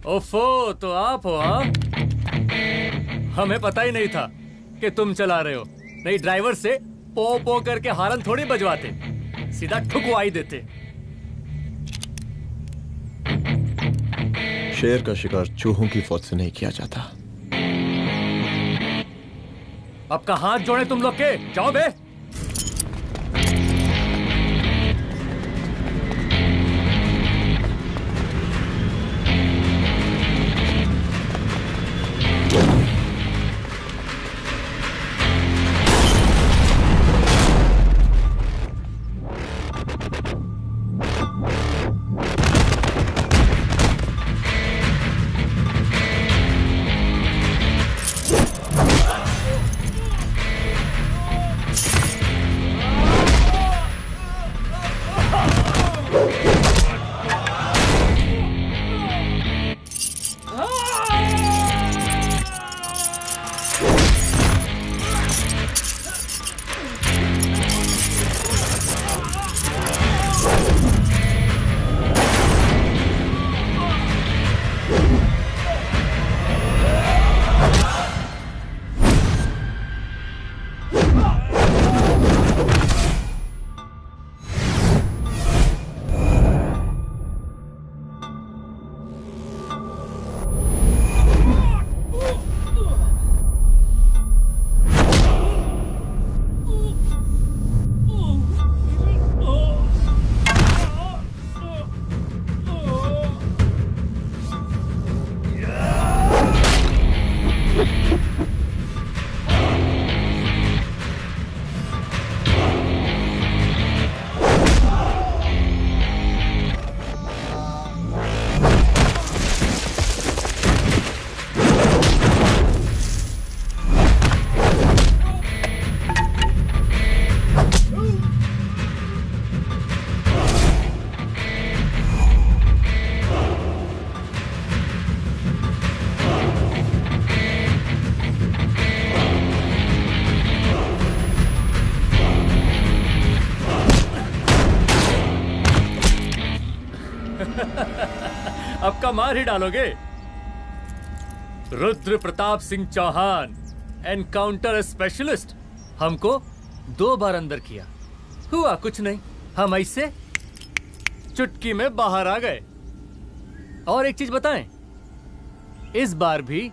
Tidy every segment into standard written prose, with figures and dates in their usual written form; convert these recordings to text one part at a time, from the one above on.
ओफो, तो आप हो हाँ? हमें पता ही नहीं था कि तुम चला रहे हो। नहीं ड्राइवर से पो पो करके हारन थोड़ी बजवाते, सीधा ठुकवाई देते। शेर का शिकार चूहों की फौज से नहीं किया जाता। अब का हाथ जोड़े तुम लोग के, जाओ बे। अब का मार ही डालोगे? रुद्र प्रताप सिंह चौहान, एनकाउंटर स्पेशलिस्ट, हमको 2 बार अंदर किया, हुआ कुछ नहीं। हम ऐसे चुटकी में बाहर आ गए। और एक चीज बताएं, इस बार भी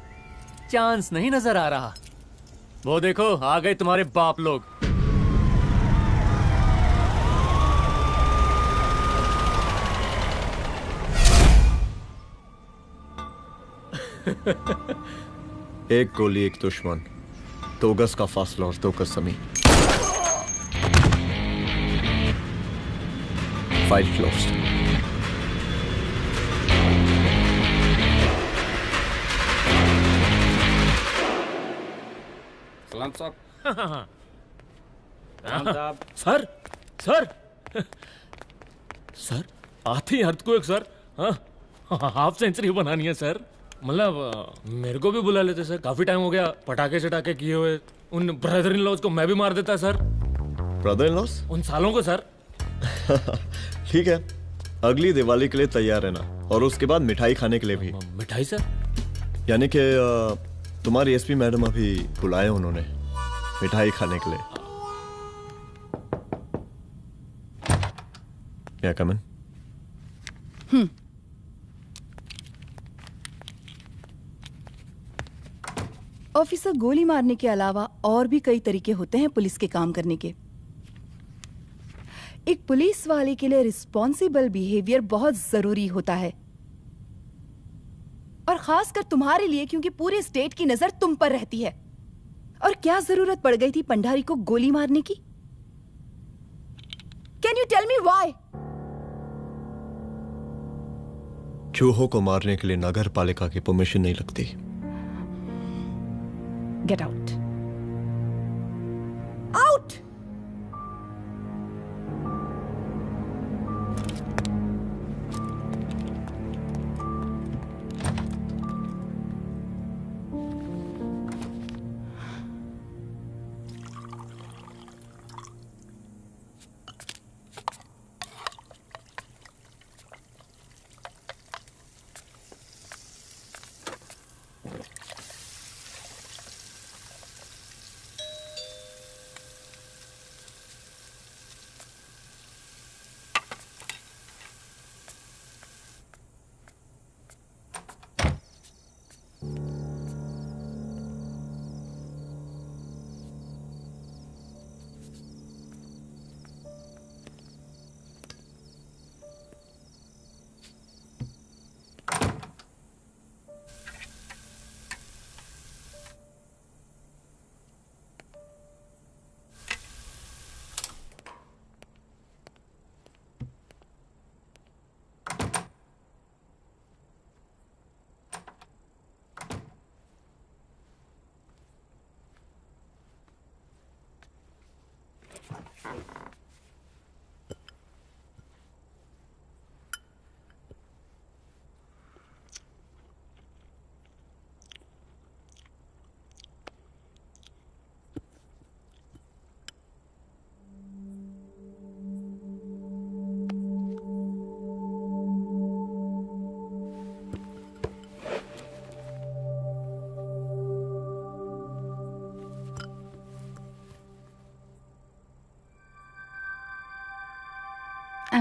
चांस नहीं नजर आ रहा। वो देखो आ गए तुम्हारे बाप लोग। एक गोली एक दुश्मन, 2 गज का फासला और 2 गज जमीन। File closed. सलाम साहब। सर सर सर आते ही अर्थक्वेक सर। हाफ सेंचुरी बनानी है सर। मतलब मेरे को भी बुला लेते सर, काफी टाइम हो गया पटाखे चटाखे किए हुए। उन ब्रदर इन लॉज को मैं भी मार देता सर। Brother in laws? उन सालों को सर। ठीक है, अगली दिवाली के लिए तैयार रहना, और उसके बाद मिठाई खाने के लिए भी। मिठाई सर? यानी कि तुम्हारी एसपी मैडम अभी बुलाए उन्होंने मिठाई खाने के लिए। क्या कमन? ऑफिसर, गोली मारने के अलावा और भी कई तरीके होते हैं पुलिस के काम करने के। एक पुलिस वाले के लिए रिस्पॉन्सिबल बिहेवियर बहुत जरूरी होता है, और खासकर तुम्हारे लिए, क्योंकि पूरे स्टेट की नजर तुम पर रहती है। और क्या जरूरत पड़ गई थी पंडारी को गोली मारने की? Can you tell me why? चूहों को मारने के लिए नगर पालिका की परमिशन नहीं लगती। Get out. Out!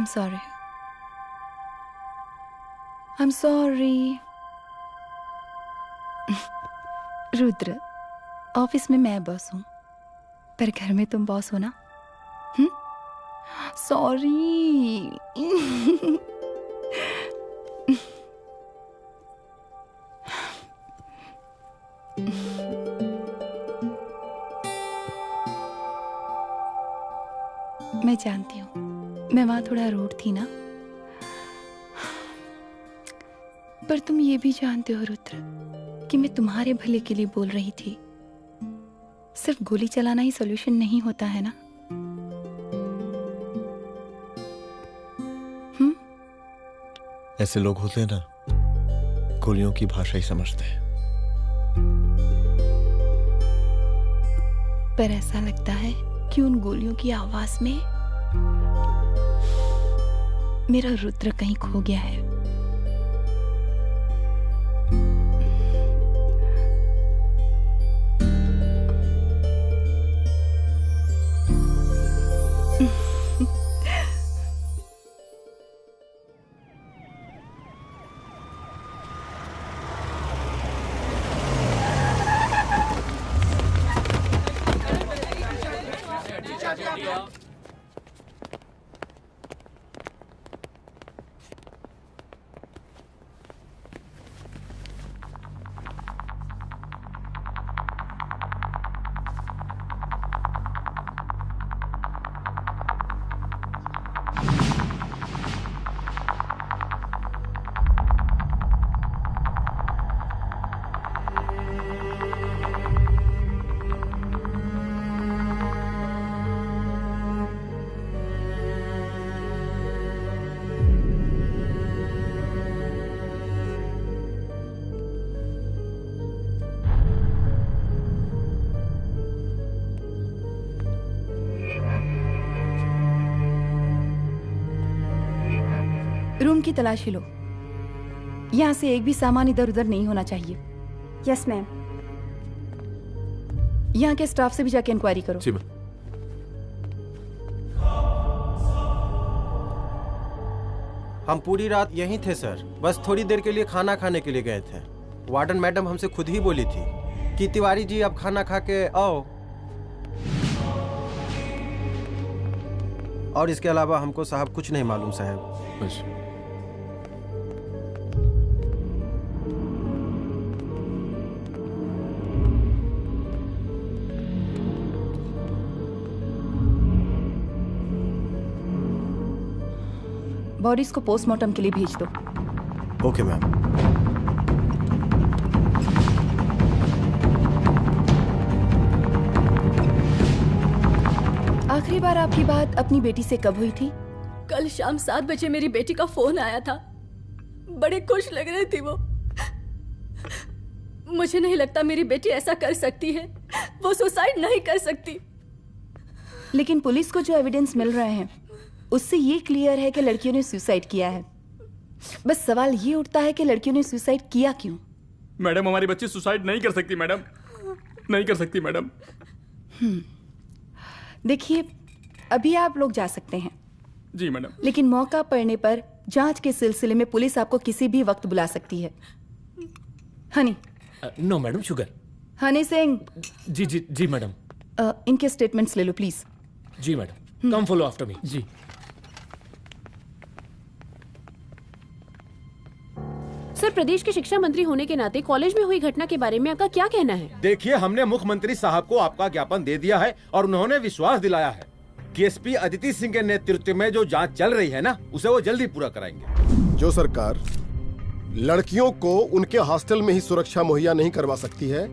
I'm sorry. I'm sorry. Rudra, office में मैं बॉस हूँ, पर घर में तुम बॉस हो ना? सॉरी. मैं जानती हूँ, मैं वहां थोड़ा रूड थी ना, पर तुम ये भी जानते हो रुद्र कि मैं तुम्हारे भले के लिए बोल रही थी. सिर्फ गोली चलाना ही सॉल्यूशन नहीं होता है ना. ऐसे लोग होते हैं ना, गोलियों की भाषा ही समझते हैं. पर ऐसा लगता है कि उन गोलियों की आवाज में मेरा रुद्र कहीं खो गया है. रूम की तलाशी लो. यहाँ से एक भी सामान इधर उधर नहीं होना चाहिए. Yes ma'am. यहाँ के स्टाफ से भी जाके इंक्वायरी करो. जी मैम. हम पूरी रात यहीं थे सर, बस थोड़ी देर के लिए खाना खाने के लिए गए थे. वार्डन मैडम हमसे खुद ही बोली थी कि तिवारी जी अब खाना खा के आओ, और इसके अलावा हमको साहब कुछ नहीं मालूम साहब. अच्छा. बॉडीज को पोस्टमार्टम के लिए भेज दो. Okay ma'am. आखिरी बार आपकी बात अपनी बेटी से कब हुई थी? कल शाम 7 बजे मेरी बेटी का फोन आया था. बड़ी खुश लग रही थी वो. मुझे नहीं लगता मेरी बेटी ऐसा कर सकती है. वो सुसाइड नहीं कर सकती. लेकिन पुलिस को जो एविडेंस मिल रहे हैं उससे ये क्लियर है कि लड़कियों ने सुसाइड किया है. बस सवाल ये उठता है कि लड़कियों ने सुसाइड किया क्यों? मैडम, हमारी बच्ची सुसाइड नहीं कर सकती मैडम, नहीं कर सकती मैडम. देखिए, अभी आप लोग जा सकते हैं. जी मैडम. लेकिन मौका पड़ने पर जांच के सिलसिले में पुलिस आपको किसी भी वक्त बुला सकती है. Honey. No madam, sugar. Honey Singh. जी जी जी मैडम. इनके स्टेटमेंट्स ले लो प्लीज. जी madam. Come follow after me. जी. सर, प्रदेश के शिक्षा मंत्री होने के नाते कॉलेज में हुई घटना के बारे में आपका क्या कहना है? देखिए, हमने मुख्यमंत्री साहब को आपका ज्ञापन दे दिया है और उन्होंने विश्वास दिलाया है कि एसपी अदिति सिंह के नेतृत्व में जो जांच चल रही है ना, उसे वो जल्दी पूरा कराएंगे. जो सरकार लड़कियों को उनके हॉस्टल में ही सुरक्षा मुहैया नहीं करवा सकती है,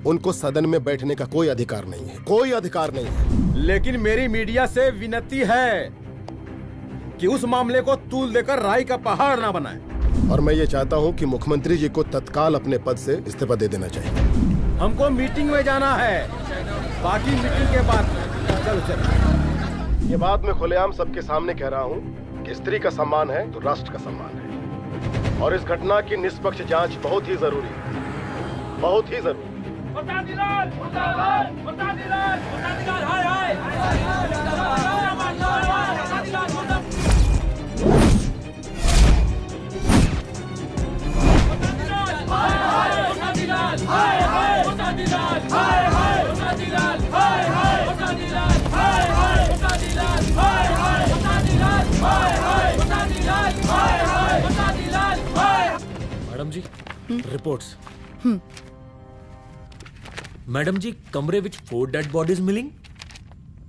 उनको सदन में बैठने का कोई अधिकार नहीं है. कोई अधिकार नहीं है. लेकिन मेरी मीडिया से विनती है कि उस मामले को तूल देकर राई का पहाड़ ना बनाए. और मैं ये चाहता हूँ कि मुख्यमंत्री जी को तत्काल अपने पद से इस्तीफा दे देना चाहिए. हमको मीटिंग में जाना है, बाकी मीटिंग के बाद. चलो चलो. ये बात मैं खुलेआम सबके सामने कह रहा हूँ कि स्त्री का सम्मान है तो राष्ट्र का सम्मान है, और इस घटना की निष्पक्ष जांच बहुत ही जरूरी है, बहुत ही जरूरी. मैडम जी रिपोर्ट्स। मैडम जी कमरे विच 4 डेड बॉडीज मिलिंग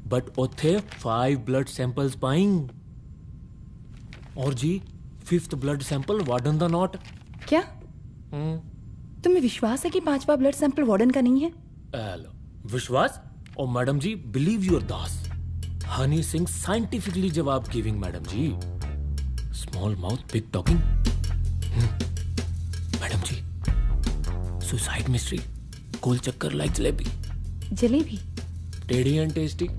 बट उथे 5 ब्लड सैंपल्स पाइंग और जी 5th ब्लड सैंपल वार्डन दा नॉट। क्या तुम्हें विश्वास है कि 5वां ब्लड सैंपल वार्डन का नहीं है? विश्वास? और madam ji believe your does Honey Singh scientifically जवाब giving madam ji. Small mouth big talking. Madam ji suicide mystery गोल चक्कर लाइक जलेबी। जलेबी टेढ़ी एंड टेस्टी।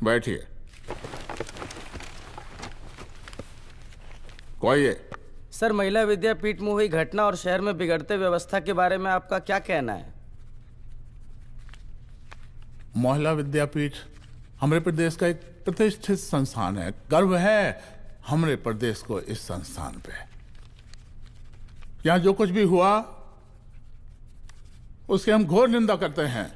बैठिए। कोई है? सर, महिला विद्यापीठ में हुई घटना और शहर में बिगड़ते व्यवस्था के बारे में आपका क्या कहना है? महिला विद्यापीठ हमारे प्रदेश का एक प्रतिष्ठित संस्थान है। गर्व है हमारे प्रदेश को इस संस्थान पे। यहाँ जो कुछ भी हुआ उसकी हम घोर निंदा करते हैं।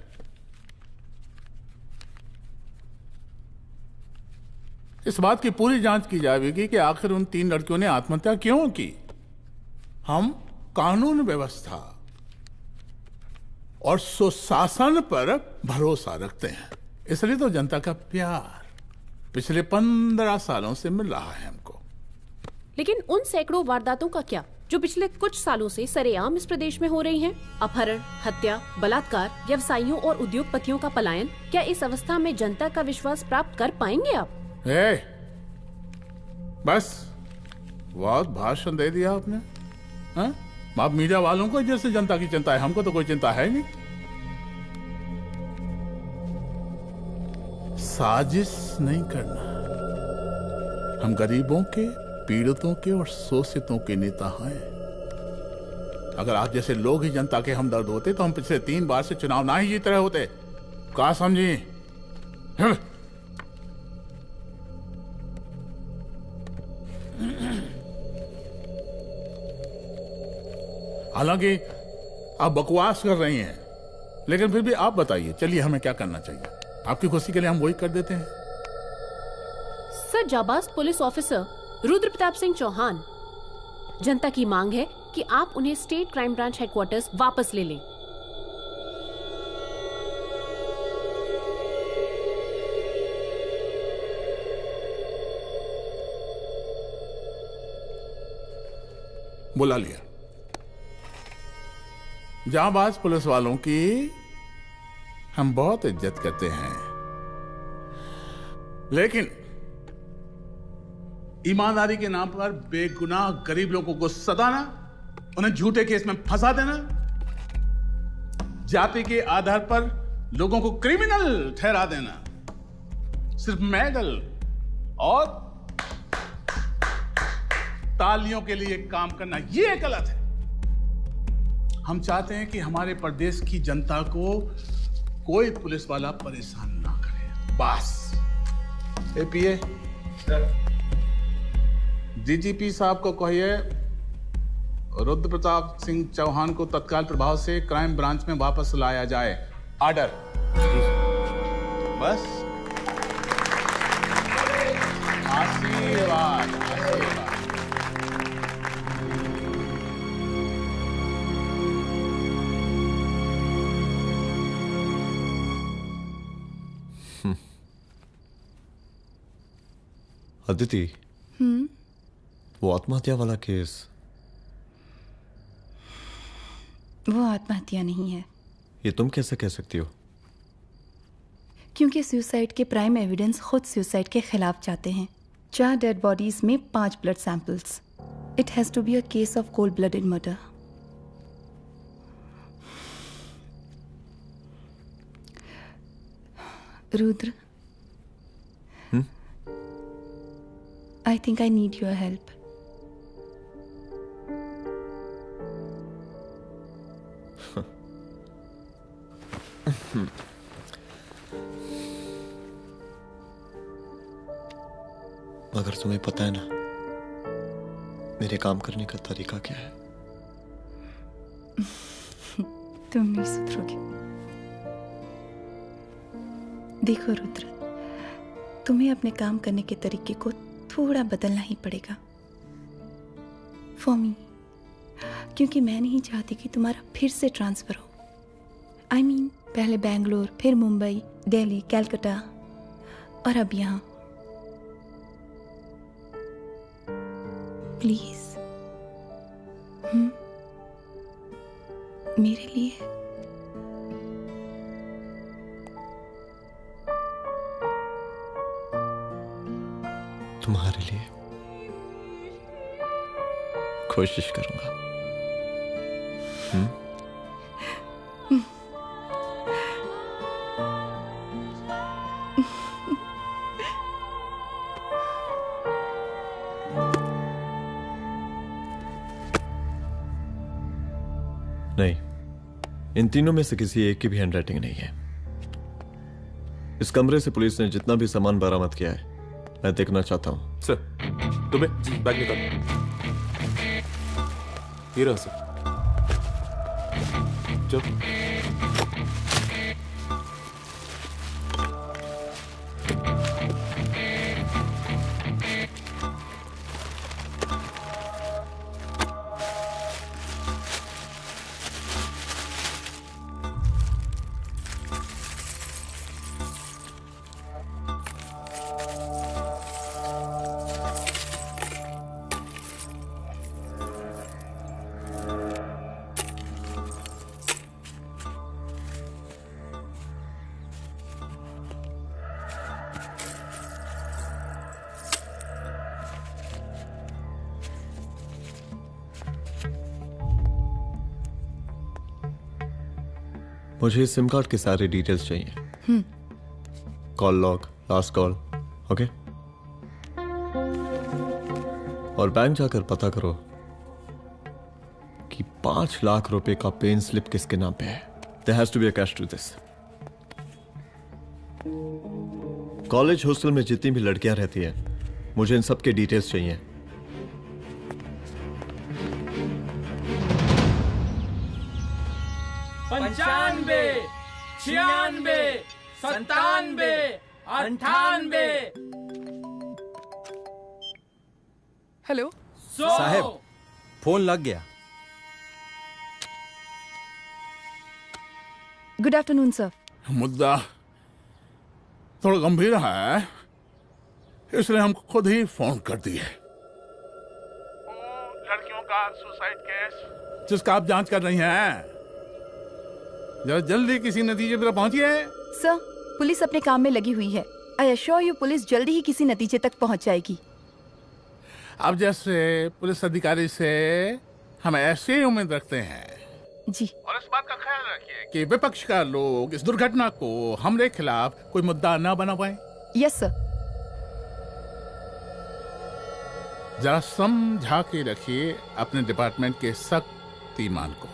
इस बात की पूरी जांच की जाएगी कि आखिर उन 3 लड़कियों ने आत्महत्या क्यों की। हम कानून व्यवस्था और सुशासन पर भरोसा रखते हैं, इसलिए तो जनता का प्यार पिछले 15 सालों से मिल रहा है हमको। लेकिन उन सैकड़ों वारदातों का क्या जो पिछले कुछ सालों से सरेआम इस प्रदेश में हो रही हैं? अपहरण, हत्या, बलात्कार, व्यवसायियों और उद्योगपतियों का पलायन। क्या इस अवस्था में जनता का विश्वास प्राप्त कर पाएंगे आप? बस बहुत भाषण दे दिया आपने। आप मीडिया वालों को जैसे जनता की चिंता है, हमको तो कोई चिंता है नहीं। साजिश नहीं करना। हम गरीबों के, पीड़ितों के और शोषितों के नेता हैं। अगर आप जैसे लोग ही जनता के हमदर्द होते तो हम पिछले 3 बार से चुनाव ना ही जीत रहे होते। क्या समझी? हालांकि आप बकवास कर रही हैं, लेकिन फिर भी आप बताइए, चलिए हमें क्या करना चाहिए? आपकी खुशी के लिए हम वही कर देते हैं। सर, जाबाज पुलिस ऑफिसर रुद्र प्रताप सिंह चौहान, जनता की मांग है कि आप उन्हें स्टेट क्राइम ब्रांच हेडक्वार्टर्स वापस ले लें। बुला लिया। जाबाज पुलिस वालों की हम बहुत इज्जत करते हैं, लेकिन ईमानदारी के नाम पर बेगुनाह गरीब लोगों को सताना, उन्हें झूठे केस में फंसा देना, जाति के आधार पर लोगों को क्रिमिनल ठहरा देना, सिर्फ मेडल और तालियों के लिए काम करना, यह गलत है। हम चाहते हैं कि हमारे प्रदेश की जनता को कोई पुलिस वाला परेशान ना करे, बस। एपीए डीजीपी साहब को कहिए रुद्र प्रताप सिंह चौहान को तत्काल प्रभाव से क्राइम ब्रांच में वापस लाया जाए। ऑर्डर। बस। आशीर्वाद, आशीर्वाद। अदिति, वो आत्महत्या वाला केस, वो आत्महत्या नहीं है। ये तुम कैसे कह सकती हो? क्योंकि सुसाइड के प्राइम एविडेंस खुद सुसाइड के खिलाफ जाते हैं। 4 डेड बॉडीज में 5 blood samples. It has to be a case of cold blooded murder. Rudra, I think I need your help. मगर तुम्हें पता है ना मेरे काम करने का तरीका क्या है? तुम नहीं सुधरोगे। देखो रुद्र, तुम्हें अपने काम करने के तरीके को थोड़ा बदलना ही पड़ेगा फॉर मी, क्योंकि मैं नहीं चाहती कि तुम्हारा फिर से ट्रांसफर हो। I mean, पहले बेंगलोर, फिर मुंबई, दिल्ली, कलकत्ता और अब यहाँ। प्लीज मेरे लिए। तुम्हारे लिए कोशिश करूंगा। नहीं, इन तीनों में से किसी एक की भी हैंडराइटिंग नहीं है। इस कमरे से पुलिस ने जितना भी सामान बरामद किया है मैं देखना चाहता हूं। सर, तुम्हें बैग निकाल। ये रहा सर। चल। मुझे सिम कार्ड के सारे डिटेल्स चाहिए। Call log, last call, okay? और बैंक जाकर पता करो कि 5 लाख रुपए का पेन स्लिप किसके नाम पे है। There has to be a cash to this. College hostel में जितनी भी लड़कियां रहती हैं, मुझे इन सब के डिटेल्स चाहिए। 95, 96, 97, 98। हेलो साहब, फोन लग गया। Good afternoon sir. मुद्दा थोड़ा गंभीर है, इसलिए हम खुद ही फोन कर दिए। लड़कियों का सुसाइड केस जिसका आप जांच कर रही हैं, जरा जल्दी किसी नतीजे पर पहुंचिए। सर, पुलिस अपने काम में लगी हुई है। आई अश्योर यू, पुलिस जल्दी ही किसी नतीजे तक पहुंच जाएगी। अब जैसे पुलिस अधिकारी से हम ऐसे ही उम्मीद रखते हैं जी। और इस बात का ख्याल रखिए कि विपक्ष का लोग इस दुर्घटना को हमरे खिलाफ कोई मुद्दा न बना पाए। Yes sir. जरा समझा के रखिए अपने डिपार्टमेंट के शक्तिमान को।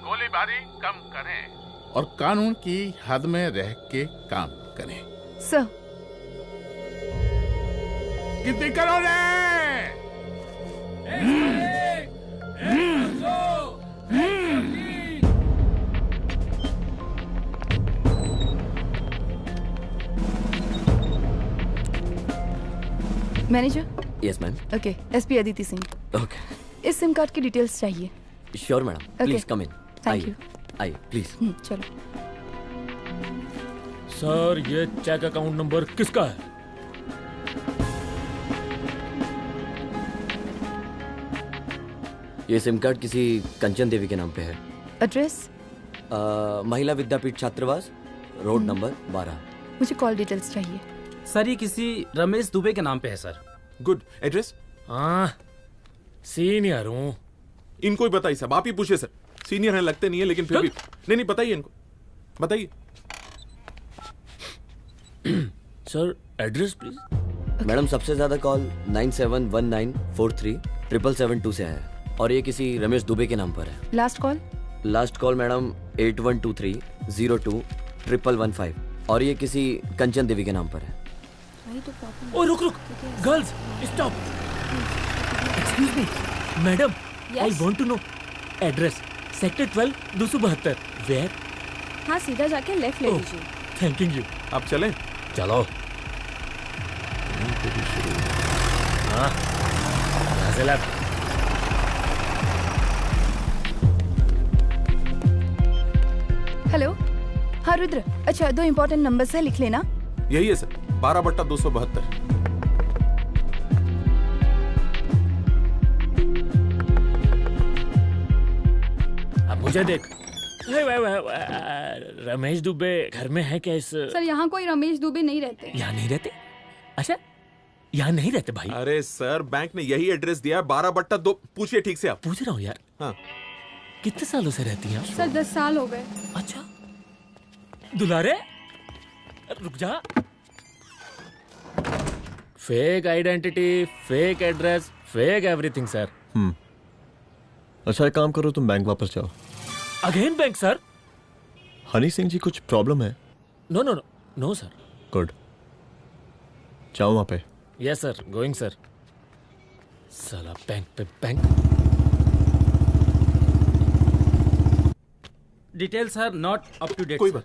गोलीबारी कम करें और कानून की हद में रह के काम करें। सर। कितनी करोगे? Manager. Yes ma'am. Okay, SP Aditi Singh. Okay. इस सिम कार्ड की डिटेल्स चाहिए। Sure madam, please come in. Thank you. आइए प्लीज। चलो। सर, ये चेक अकाउंट नंबर किसका है? ये सिम कार्ड किसी कंचन देवी के नाम पे है। एड्रेस? महिला विद्यापीठ छात्रावास, रोड नंबर 12। मुझे कॉल डिटेल्स चाहिए। सर, ये किसी रमेश दुबे के नाम पे है सर। गुड। एड्रेस? हाँ, सीनियर हूँ। इनको ही बताइए साहब, आप ही पूछे सर। सीनियर हैं लगते नहीं है, लेकिन फिर भी नहीं बताइए इनको, बताइए। Sir, address please. मैडम, सबसे ज्यादा कॉल 9719437772 से है और ये किसी रमेश दुबे के नाम पर है। Last call? Last call madam 8123021115 और ये किसी कंचन देवी के नाम पर है। ओ रुक girls stop. Excuse me madam, I want to know address sector 12 272 where. हाँ, सीधा जाके लेफ्ट ले लीजिए। Thank you. आप चलें? चलो। हाँ, यहाँ से लेफ्ट। हेलो। हाँ रुद्र, अच्छा 2 इम्पोर्टेंट नंबर्स है, लिख लेना। यही है सर, 12/272। अब मुझे देख। रमेश दुबे घर में है क्या? इस सर यहाँ कोई रमेश दुबे नहीं रहते। यहाँ नहीं रहते? अच्छा, यहाँ नहीं रहते भाई। अरे सर, बैंक ने यही एड्रेस दिया है, 12/2। पूछिए ठीक से आप। पूछ रहा हूँ यार। हाँ। कितने सालों से रहती हैं आप? सर 10 साल हो गए। अच्छा दुलारे, रुक जा। Fake identity, fake address, fake everything sir. अच्छा एक काम करो, तुम बैंक वापस जाओ। Again bank sir? Honey Singh ji कुछ प्रॉब्लम है? No no no no sir. Good, जाओ वहां पे। Yes sir, going sir. साला बैंक पे bank. Details are not up to date. कोई बात।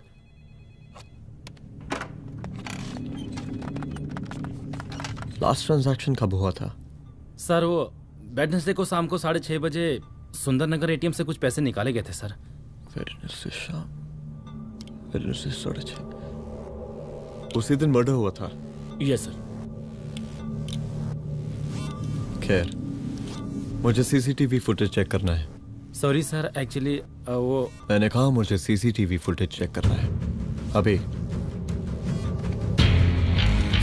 लास्ट ट्रांजैक्शन कब हुआ था? सर वो वेडनेसडे को शाम को 6:30 बजे सुंदरनगर एटीएम से कुछ पैसे निकाले गए थे सर। वेडनेसडे शाम, वेडनेसडे 6:30। उसी दिन मर्डर हुआ था? Yes sir. खैर, मुझे सीसीटीवी फुटेज चेक करना है। सॉरी सर, एक्चुअली वो मैंने कहा मुझे सीसीटीवी फुटेज चेक करना है अभी।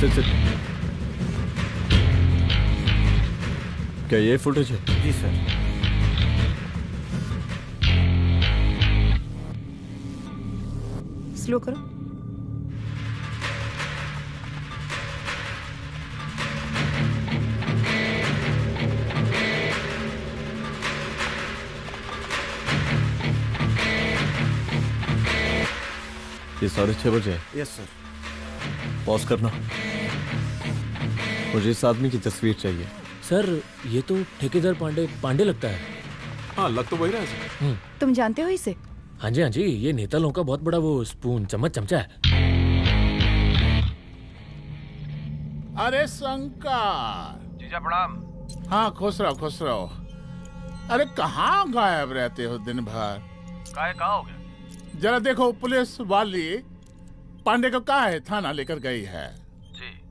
सिट। क्या ये फुटेज है? जी सर। स्लो करो। ये 6:30 बजे है? Yes sir. पॉज करना। मुझे इस आदमी की तस्वीर चाहिए। सर ये तो ठेकेदार पांडे लगता है। हाँ, लग तो वही रहा है सर। तुम जानते हो इसे? हाँ जी हाँ जी, ये नेता लोगों का बहुत बड़ा वो स्पून चमचा है। अरे शंकर। जीजा प्रणाम। हाँ खुश रहो। अरे कहाँ गायब रहते हो दिन भर? कहाँ हो गया? जरा देखो, पुलिस वाली पांडे को कहा है थाना लेकर गई है। जी।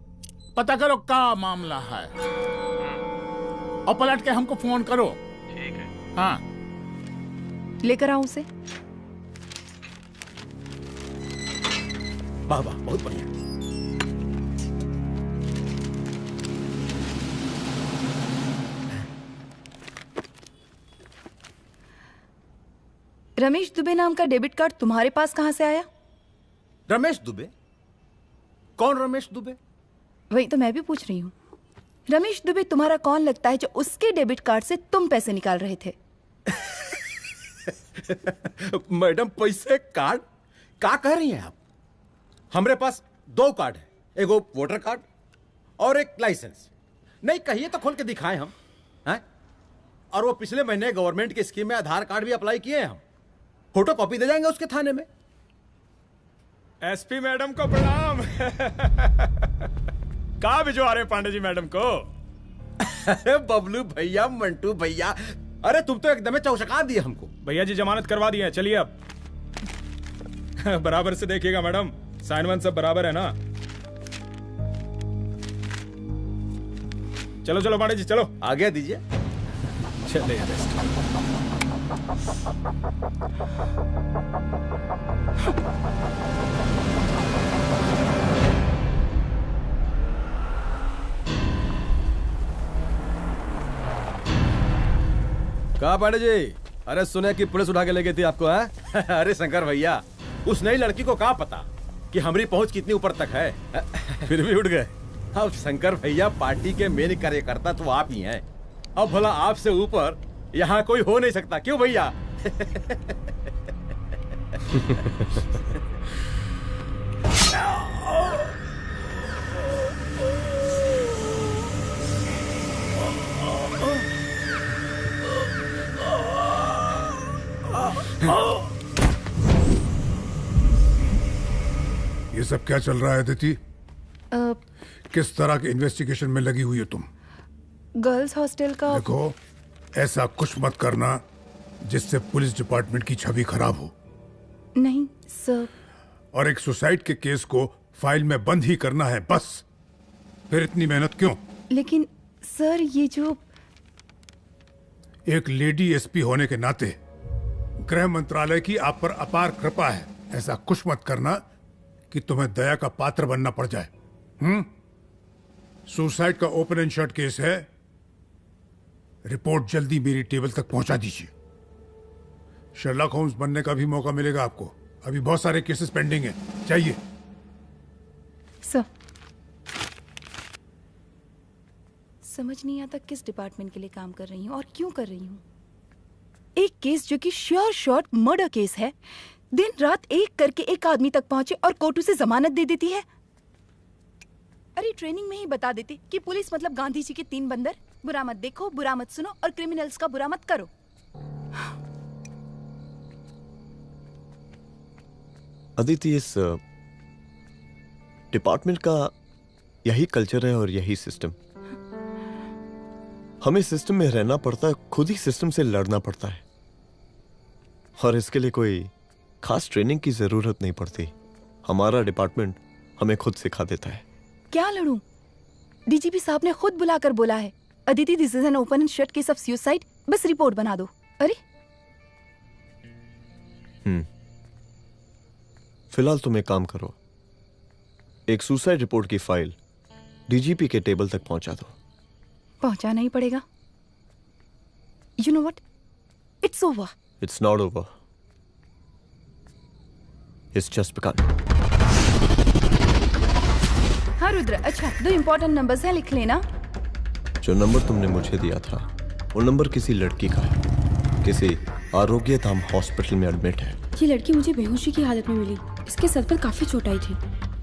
पता करो क्या मामला है और पलट के हमको फोन करो। ठीक है। हाँ लेकर आऊं उसे? वाह वाह, बहुत बढ़िया। रमेश दुबे नाम का डेबिट कार्ड तुम्हारे पास कहां से आया? रमेश दुबे? कौन रमेश दुबे? वही तो मैं भी पूछ रही हूँ। रमेश दुबे तुम्हारा कौन लगता है जो उसके डेबिट कार्ड से तुम पैसे निकाल रहे थे? मैडम, पैसे कार्ड क्या कह रही हैं आप? हमारे पास 2 कार्ड है, एक वोटर कार्ड और एक लाइसेंस। नहीं कहिए तो खोल के दिखाएं हम हैं? और वो पिछले महीने गवर्नमेंट की स्कीम में आधार कार्ड भी अप्लाई किए हैं हम। फोटो कॉपी दे जाएंगे उसके थाने में। एसपी मैडम को प्रणाम। कहाँ भिजवा रहे पांडे जी मैडम को? अरे बबलू भैया, मंटू भैया, अरे तुम तो एकदम चौचका दिए हमको। भैया जी जमानत करवा दिए हैं, चलिए अब। बराबर से देखिएगा मैडम, साइन वन सब बराबर है ना? चलो चलो पांडे जी चलो, आगे दीजिए। चले कहा पांडे जी? अरे सुने कि पुलिस उठा के ले गई थी आपको है? अरे शंकर भैया, उस नई लड़की को क्या पता कि हमारी पहुंच कितनी ऊपर तक है। फिर भी उठ गए। अब शंकर भैया, पार्टी के मेन कार्यकर्ता तो आप ही हैं। अब भला आपसे ऊपर यहाँ कोई हो नहीं सकता, क्यों भैया? ये सब क्या चल रहा है अदिति? किस तरह के इन्वेस्टिगेशन में लगी हुई हो तुम? गर्ल्स हॉस्टल का। देखो, ऐसा कुछ मत करना जिससे पुलिस डिपार्टमेंट की छवि खराब हो। नहीं सर। और एक सुसाइड के केस को फाइल में बंद ही करना है बस। फिर इतनी मेहनत क्यों? लेकिन सर, ये जो एक लेडी एसपी होने के नाते गृह मंत्रालय की आप पर अपार कृपा है। ऐसा कुछ मत करना कि तुम्हें दया का पात्र बनना पड़ जाए। सुसाइड का ओपन एंड शट केस है। रिपोर्ट जल्दी मेरी टेबल तक पहुंचा दीजिए। शर्लॉक होम्स बनने का भी मौका मिलेगा आपको। अभी बहुत सारे केसेस पेंडिंग हैं। चाहिए सर। समझ नहीं आता किस डिपार्टमेंट के लिए काम कर रही हूँ और क्यों कर रही हूँ। एक केस जो कि श्योर शॉट मर्डर केस है, दिन रात एक करके एक आदमी तक पहुंचे और कोर्ट उसे जमानत दे देती है। अरे ट्रेनिंग में ही बता देती कि पुलिस मतलब गांधी जी के 3 बंदर, बुरा मत देखो, बुरा मत सुनो और क्रिमिनल्स का बुरा मत करो। अदिति, इस डिपार्टमेंट का यही कल्चर है और यही सिस्टम। हमें सिस्टम में रहना पड़ता है, खुद ही सिस्टम से लड़ना पड़ता है, और इसके लिए कोई खास ट्रेनिंग की जरूरत नहीं पड़ती। हमारा डिपार्टमेंट हमें खुद सिखा देता है। क्या लड़ूं? डीजीपी साहब ने खुद बुलाकर बोला है, Aditi, this is an open and shut case of suicide, बस रिपोर्ट बना दो। अरे फिलहाल तुम एक काम करो, एक सुसाइड रिपोर्ट की फाइल डीजीपी के टेबल तक पहुंचा दो। पहुंचाना ही पड़ेगा। You know what, it's over. It's not over, it's just begin. हाँ रुद्र, अच्छा 2 इंपॉर्टेंट नंबर्स हैं, लिख लेना। जो नंबर तुमने मुझे दिया था वो नंबर किसी लड़की का है, किसी आरोग्य धाम हॉस्पिटल में एडमिट है। ये लड़की मुझे बेहोशी की हालत में मिली। इसके सर पर काफी चोट आई थी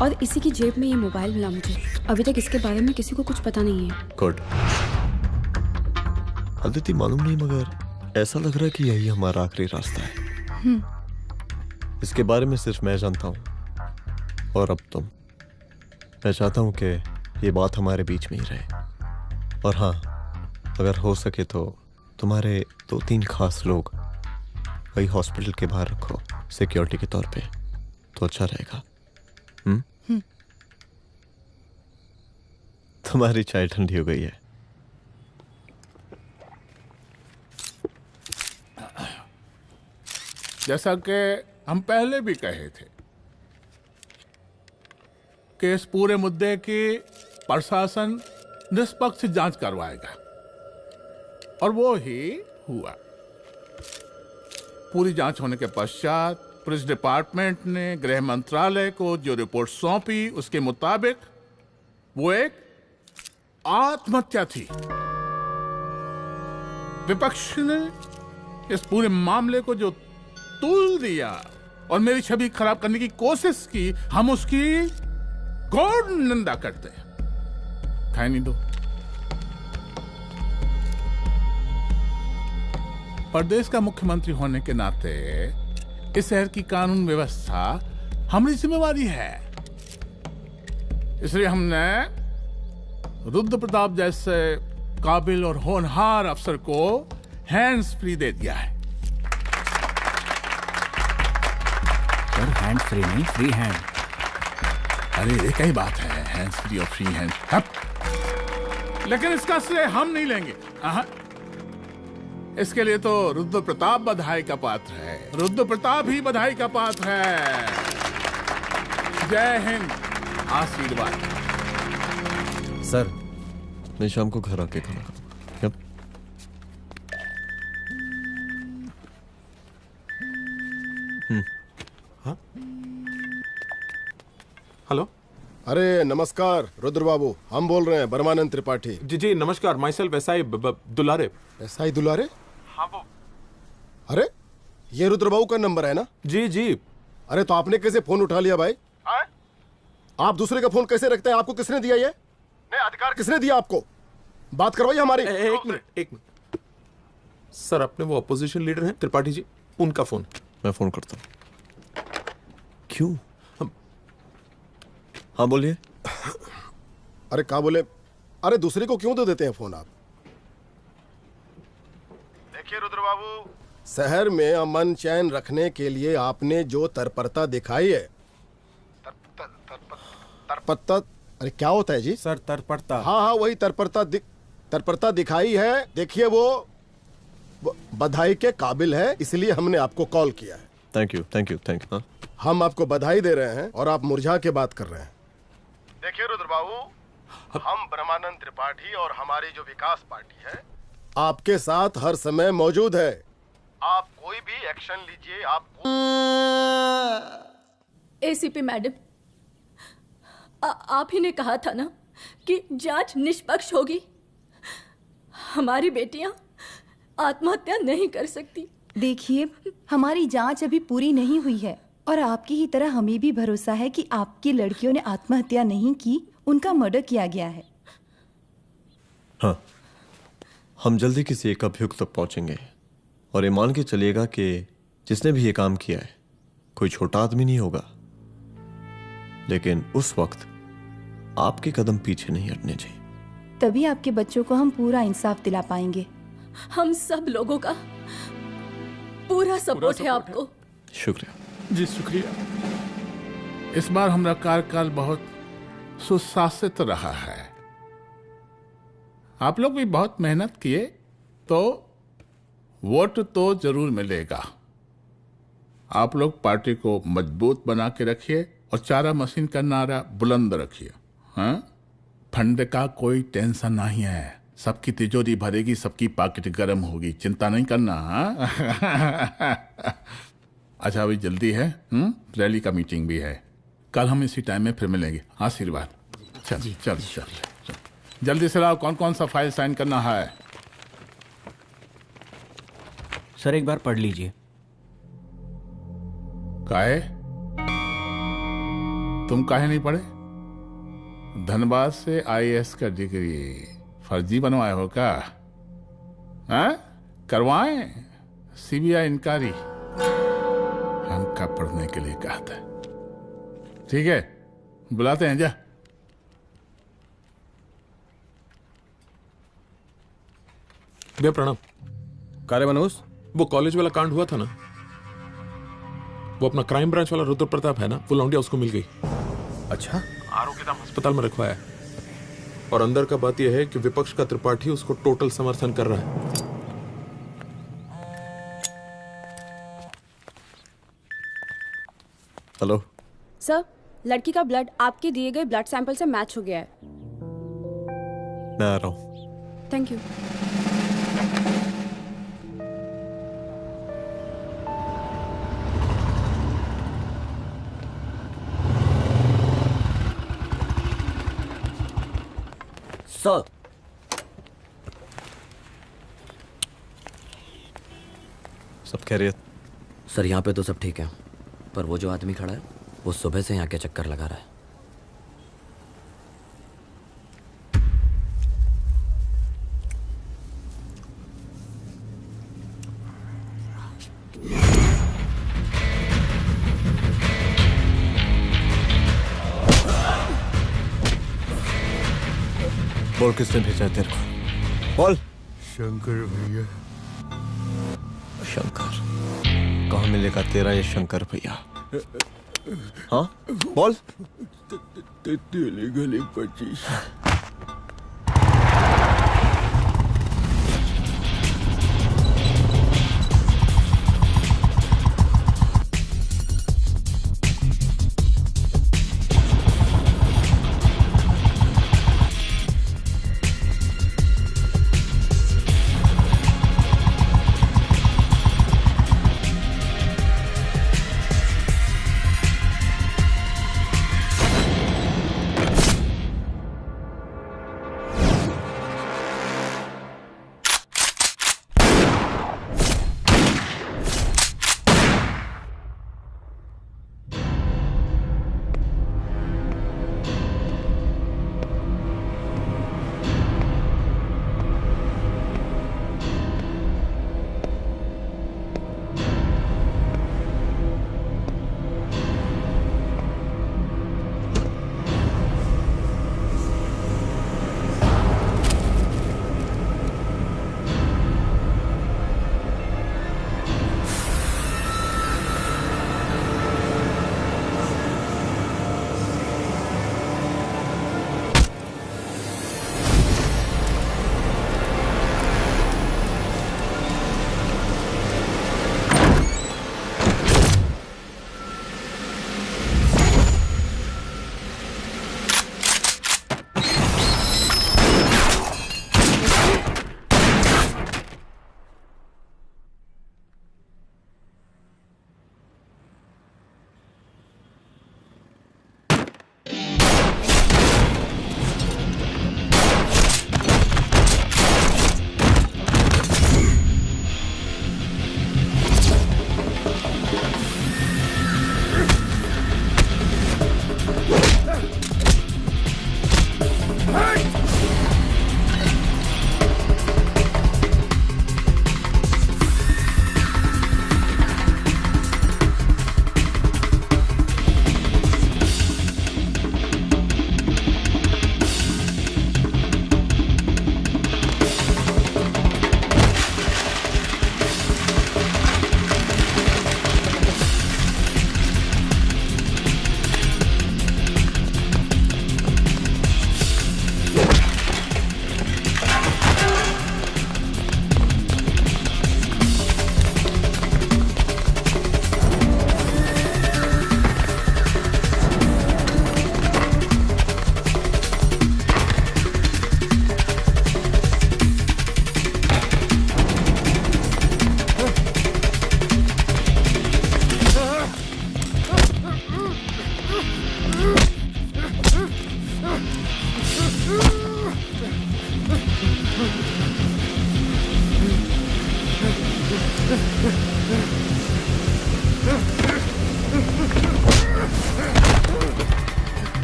और इसी की जेब में ये मोबाइल मिला मुझे। अभी तक इसके बारे में किसी को कुछ पता नहीं है। गुड। अदिति, मालूम नहीं मगर ऐसा लग रहा है कि यही हमारा आखिरी रास्ता है। इसके बारे में सिर्फ मैं जानता हूँ और अब तुम। मैं चाहता हूँ कि ये बात हमारे बीच में ही रहे। और हाँ, अगर हो सके तो तुम्हारे 2-3 खास लोग वही हॉस्पिटल के बाहर रखो सिक्योरिटी के तौर पे, तो अच्छा रहेगा। तुम्हारी चाय ठंडी हो गई है। जैसा कि हम पहले भी कहे थे कि इस पूरे मुद्दे की प्रशासन निष्पक्ष जांच करवाएगा, और वो ही हुआ। पूरी जांच होने के पश्चात पुलिस डिपार्टमेंट ने गृह मंत्रालय को जो रिपोर्ट सौंपी उसके मुताबिक वो एक आत्महत्या थी। विपक्ष ने इस पूरे मामले को जो तुल दिया और मेरी छवि खराब करने की कोशिश की, हम उसकी घोर निंदा करते हैं। खाए नहीं दो। प्रदेश का मुख्यमंत्री होने के नाते इस शहर की कानून व्यवस्था हमारी जिम्मेवारी है। इसलिए हमने रुद्र प्रताप जैसे काबिल और होनहार अफसर को हैंड्स फ्री दे दिया है। सर, हैंड्स फ्री नहीं, फ्री हैंड। अरे एक ही बात है, हैंड्स फ्री और फ्री हैंड। लेकिन इसका श्रेय हम नहीं लेंगे। इसके लिए तो रुद्र प्रताप बधाई का पात्र है। रुद्र प्रताप ही बधाई का पात्र है। जय हिंद। आशीर्वाद। सर, मैं शाम को घर आके खाना खाऊंगा। हाँ? हेलो। अरे नमस्कार रुद्र बाबू, हम बोल रहे हैं परमानंद त्रिपाठी। जी जी नमस्कार। My self SI Dulare. SI दुलारे? हाँ वो। अरे ये रुद्र बाबू का नंबर है ना? जी जी, अरे तो आपने कैसे फोन उठा लिया भाई? आप दूसरे का फोन कैसे रखते हैं? आपको किसने दिया ये? नहीं, अधिकार किसने दिया आपको? बात करवाइए हमारी। एक मिनट। सर, अपने वो अपोजिशन लीडर हैं त्रिपाठी जी, उनका फोन। मैं फोन करता हूँ। क्यों? हाँ बोलिए। अरे क्या बोले? अरे दूसरे को क्यों दे देते हैं फोन आप? देखिए रुद्र बाबू, शहर में अमन चैन रखने के लिए आपने जो तत्परता दिखाई है, तत्परता, अरे क्या होता है जी? सर तत्परता। हाँ वही तत्परता दिखाई है। देखिए वो बधाई के काबिल है, इसलिए हमने आपको कॉल किया है। Thank you. हम आपको बधाई दे रहे हैं और आप मुरझा के बात कर रहे हैं। देखिए रुद्र बाबू, हम ब्रह्मानंद त्रिपाठी और हमारी जो विकास पार्टी है आपके साथ हर समय मौजूद है। आप कोई भी एक्शन लीजिए। एसीपी मैडम, आप ही ने कहा था ना कि जांच निष्पक्ष होगी। हमारी बेटियां आत्महत्या नहीं कर सकती। देखिए, हमारी जांच अभी पूरी नहीं हुई है और आपकी ही तरह हमें भी भरोसा है कि आपकी लड़कियों ने आत्महत्या नहीं की, उनका मर्डर किया गया है। हाँ, हम जल्दी किसी एक अभियुक्त तक पहुंचेंगे और ये मान के चलिएगा कि जिसने भी ये काम किया है कोई छोटा आदमी नहीं होगा, लेकिन उस वक्त आपके कदम पीछे नहीं हटने चाहिए। तभी आपके बच्चों को हम पूरा इंसाफ दिला पाएंगे। हम सब लोगों का पूरा सपोर्ट है आपको। शुक्रिया जी, शुक्रिया। इस बार हमारा कार्यकाल बहुत सुशासित रहा है। आप लोग भी बहुत मेहनत किए तो वोट तो जरूर मिलेगा। आप लोग पार्टी को मजबूत बना के रखिए और चारा मशीन का नारा बुलंद रखिए। हाँ, फंड का कोई टेंशन नहीं है, सबकी तिजोरी भरेगी, सबकी पॉकेट गर्म होगी, चिंता नहीं करना। हाँ? अच्छा, अभी जल्दी है, रैली का मीटिंग भी है। कल हम इसी टाइम में फिर मिलेंगे। आशीर्वाद। चल जल्दी से लाओ, कौन कौन सा फाइल साइन करना है? सर एक बार पढ़ लीजिए। काहे? तुम काहे नहीं पढ़े? धनबाद से आईएएस का डिग्री फर्जी बनवाए हो क्या? हाँ? करवाएं सीबीआई इंक्वायरी। हमका पढ़ने के लिए कहा था। ठीक है, बुलाते हैं। जा भैया प्रणाम। कार्य मनोज, वो कॉलेज वाला कांड हुआ था ना, वो अपना क्राइम ब्रांच वाला रुद्र प्रताप है ना, वो लौंडिया उसको मिल गई। अच्छा? आरोग्यधाम अस्पताल में रखवाया है और अंदर का बात यह है कि विपक्ष का त्रिपाठी उसको टोटल समर्थन कर रहा है। हेलो सर, लड़की का ब्लड आपके दिए गए ब्लड सैंपल से मैच हो गया है। मैं आ रहा हूँ। Thank you. सर, सब खैरियत? सर यहाँ पे तो सब ठीक है, पर वो जो आदमी खड़ा है वो सुबह से यहाँ के चक्कर लगा रहा है। बोल, किसने भेजा है तेरे को? बोल। शंकर भैया। शंकर? कहाँ मिलेगा तेरा ये शंकर भैया? हाँ बोल। गली 25।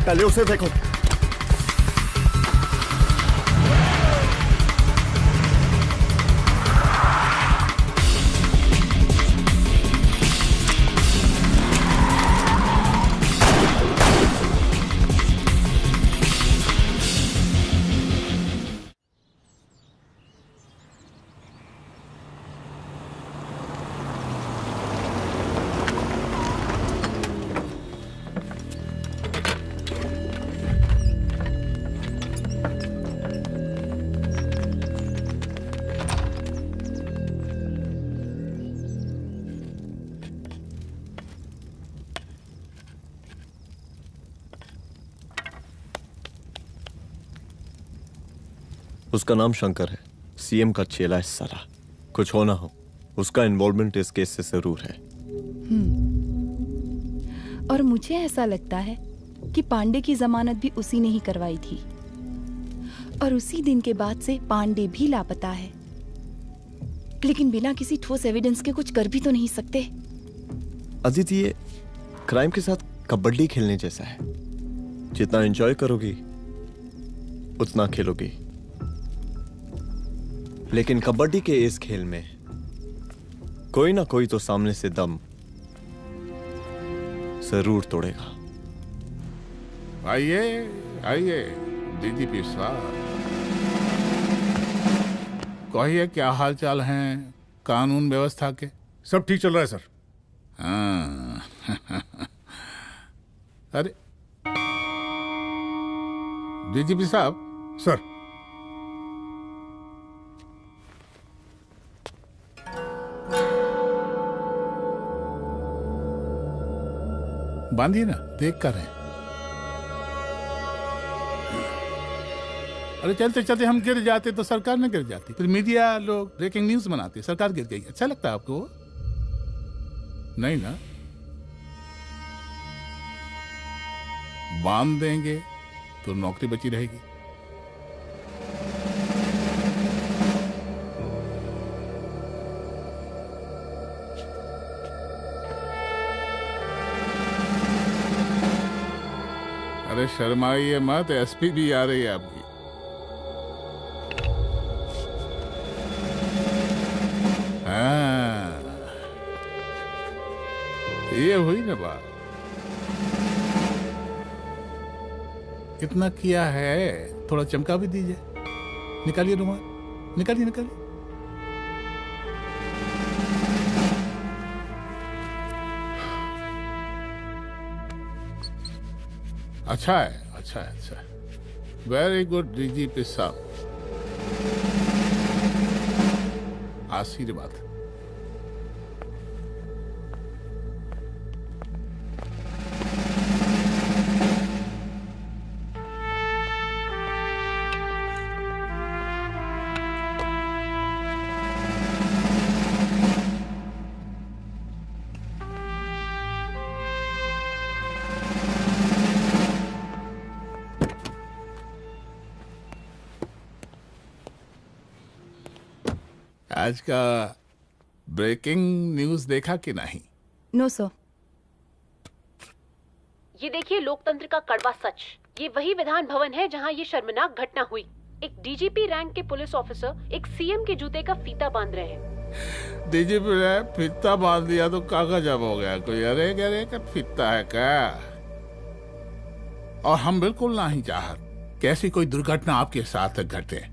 पहले उसे देखो। उसका नाम शंकर है, सीएम का चेला है साला। कुछ हो ना हो, उसका इन्वॉल्वमेंट इस केस से जरूर है। और मुझे ऐसा लगता है कि पांडे की जमानत भी उसी ने ही करवाई थी, और उसी दिन के बाद से पांडे भी लापता है। लेकिन बिना किसी ठोस एविडेंस के कुछ कर भी तो नहीं सकते। अदिति, ये क्राइम के साथ कबड्डी खेलने जैसा है। जितना एंजॉय करोगी उतना खेलोगी, लेकिन कबड्डी के इस खेल में कोई ना कोई तो सामने से दम जरूर तोड़ेगा। आइए आइए डीजीपी साहब, कहिए क्या हाल चाल हैं कानून व्यवस्था के? सब ठीक चल रहा है सर। हाँ अरे डीजीपी साहब। सर, बांधिए ना, देख कर रहे हैं। अरे चलते चलते हम गिर जाते तो सरकार न गिर जाती, फिर मीडिया लोग ब्रेकिंग न्यूज बनाते, सरकार गिर गई। अच्छा लगता है आपको? नहीं ना? बांध देंगे तो नौकरी बची रहेगी। अरे शर्माइए मत, एसपी भी आ रही है आपकी। हाँ, ये हुई ना बात। इतना किया है, थोड़ा चमका भी दीजिए। निकालिए रुमाल, निकालिए निकालिए। अच्छा है, अच्छा है, अच्छा है। वेरी गुड डीजीपी साहब, आशीर्वाद। आज का ब्रेकिंग न्यूज देखा कि नहीं? No sir. ये देखिए लोकतंत्र का कड़वा सच। ये वही विधान भवन है जहां ये शर्मनाक घटना हुई। एक डीजीपी रैंक के पुलिस ऑफिसर एक सीएम के जूते का फीता बांध रहे हैं। डीजीपी ने फीता बांध दिया तो काका जब हो गया कोई? अरे अरे का फीता है क्या? और हम बिल्कुल नहीं चाहते कैसी कोई दुर्घटना आपके साथ घटे।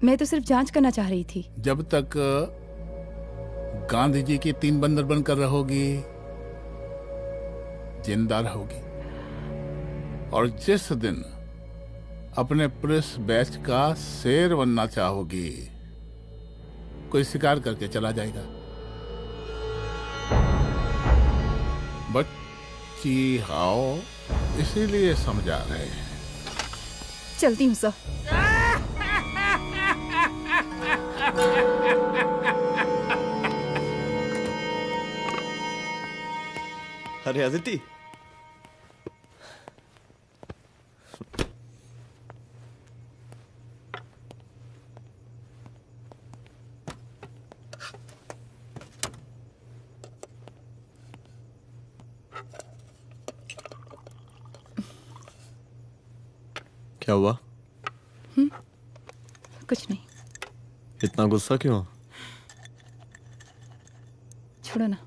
मैं तो सिर्फ जांच करना चाह रही थी। जब तक गांधी जी की 3 बंदर बनकर रहोगी, जिंदा रहोगी। और जिस दिन अपने पुलिस बैच का शेर बनना चाहोगी, कोई शिकार करके चला जाएगा। बच्ची हाओ, इसीलिए समझा रहे हैं। चलती हूँ सर। अरे अदिति, क्या हुआ? कुछ नहीं। इतना गुस्सा क्यों? छोड़ो ना।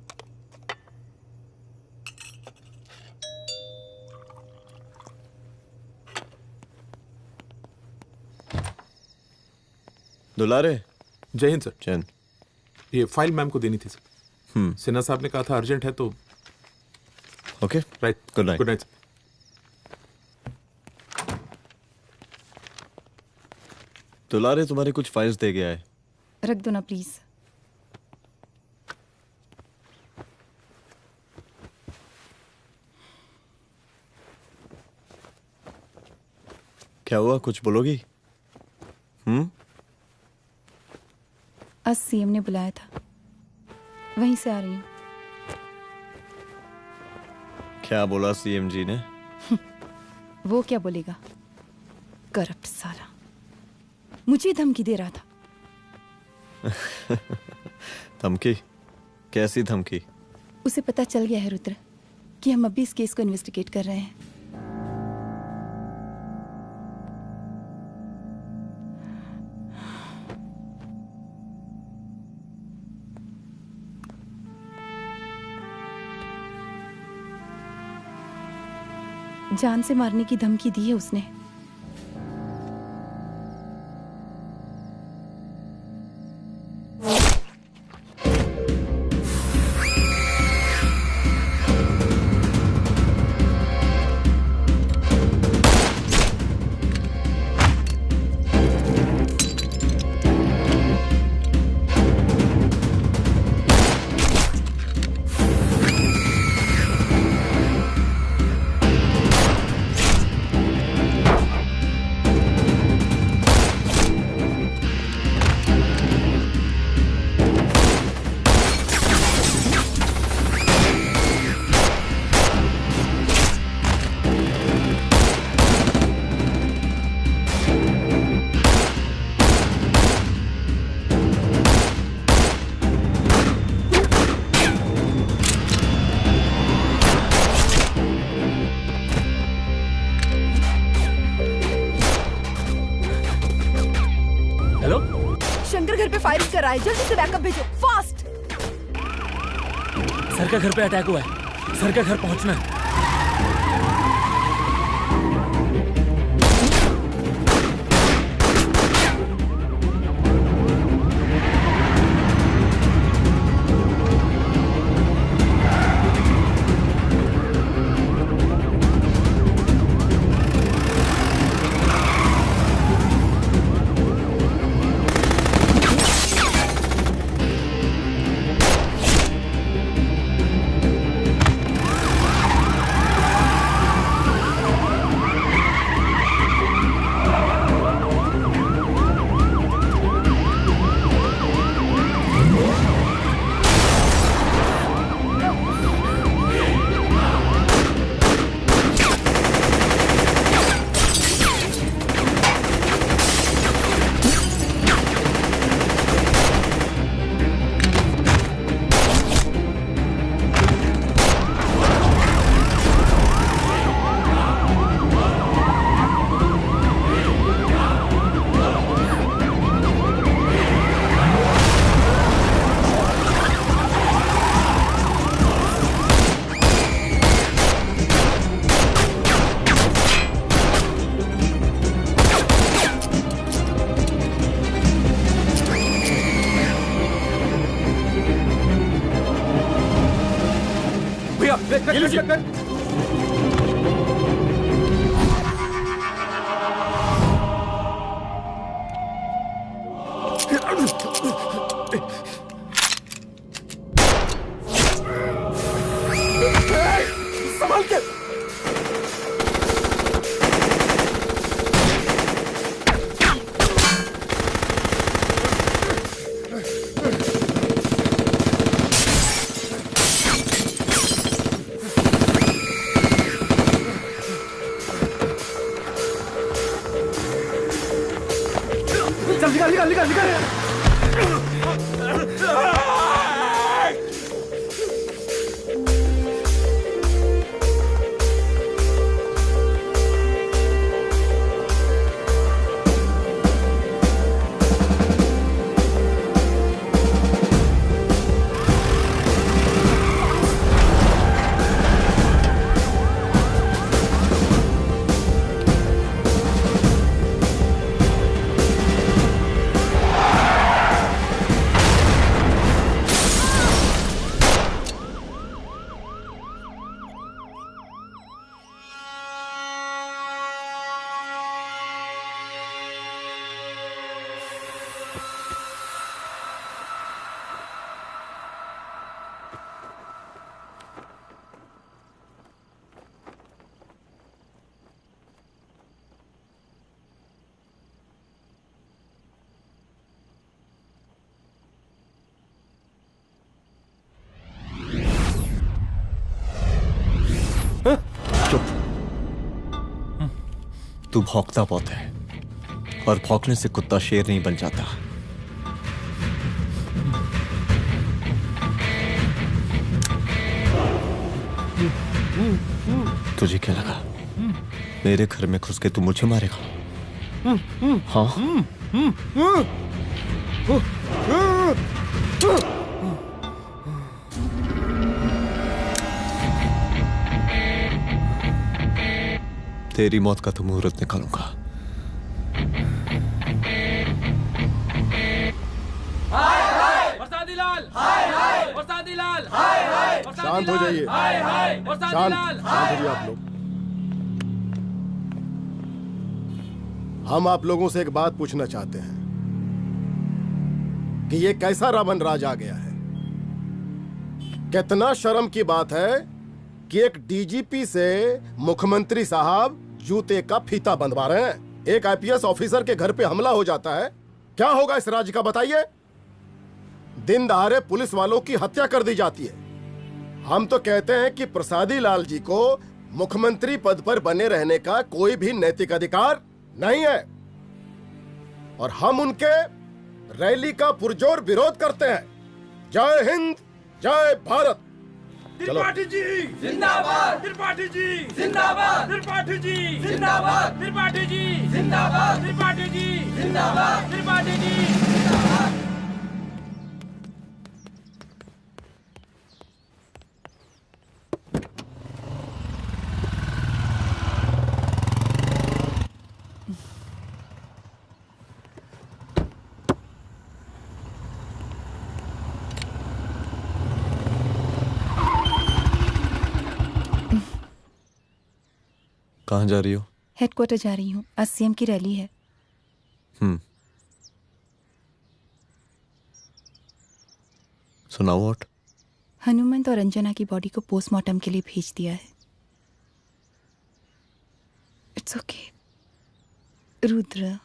दुलारे। जय हिंद सर। जय हिंद। ये फाइल मैम को देनी थी सर। सिन्हा साहब ने कहा था अर्जेंट है तो। Okay right. Good night. Good night. दुलारे तुम्हारे कुछ फाइल्स दे गया है। रख दो ना प्लीज। क्या हुआ, कुछ बोलोगी? आज सीएम ने बुलाया था, वहीं से आ रही हूँ। क्या बोला सीएम जी ने? वो क्या बोलेगा, करप्ट साला, मुझे धमकी दे रहा था। धमकी? कैसी धमकी? उसे पता चल गया है रुद्र कि हम अभी इस केस को इन्वेस्टिगेट कर रहे हैं। जान से मारने की धमकी दी है उसने। जल्दी से बैकअप भेजो, फास्ट। सर का घर पे अटैक हुआ है, सर का घर पहुंचना है। तू भौंकता बहुत है, और भौंकने से कुत्ता शेर नहीं बन जाता। तुझे क्या लगा मेरे घर में घुस के तू मुझे मारेगा? हाँ? तेरी मौत का तो मुहूर्त निकालूंगा। हाय हाय बरसाती लाल, हाय हाय बरसाती लाल, हाय हाय शांत हो जाइए। हाय हाय बरसाती शांत लाल, शांत हो जाइए आप लोग। हम आप लोगों से एक बात पूछना चाहते हैं कि ये कैसा रावण राज आ गया है। कितना शर्म की बात है कि एक डीजीपी से मुख्यमंत्री साहब जूते का फीता बंधवा रहे हैं। एक आईपीएस ऑफिसर के घर पे हमला हो जाता है, क्या होगा इस राज्य का बताइए? दिन दहाड़े पुलिस वालों की हत्या कर दी जाती है। हम तो कहते हैं कि प्रसादी लाल जी को मुख्यमंत्री पद पर बने रहने का कोई भी नैतिक अधिकार नहीं है, और हम उनके रैली का पुरजोर विरोध करते हैं। जय हिंद, जय भारत। त्रिपाठी जी जिंदाबाद, त्रिपाठी जी जिंदाबाद, त्रिपाठी जी जिंदाबाद, त्रिपाठी जी जिंदाबाद, त्रिपाठी जी जिंदाबाद, त्रिपाठी जी जिंदाबाद। कहाँ जा रही हो? हेडक्वार्टर जा रही हूँ, आज सीएम की रैली है। सुनाओ व्हाट? हनुमंत और अंजना की बॉडी को पोस्टमार्टम के लिए भेज दिया है। इट्स ओके रुद्र,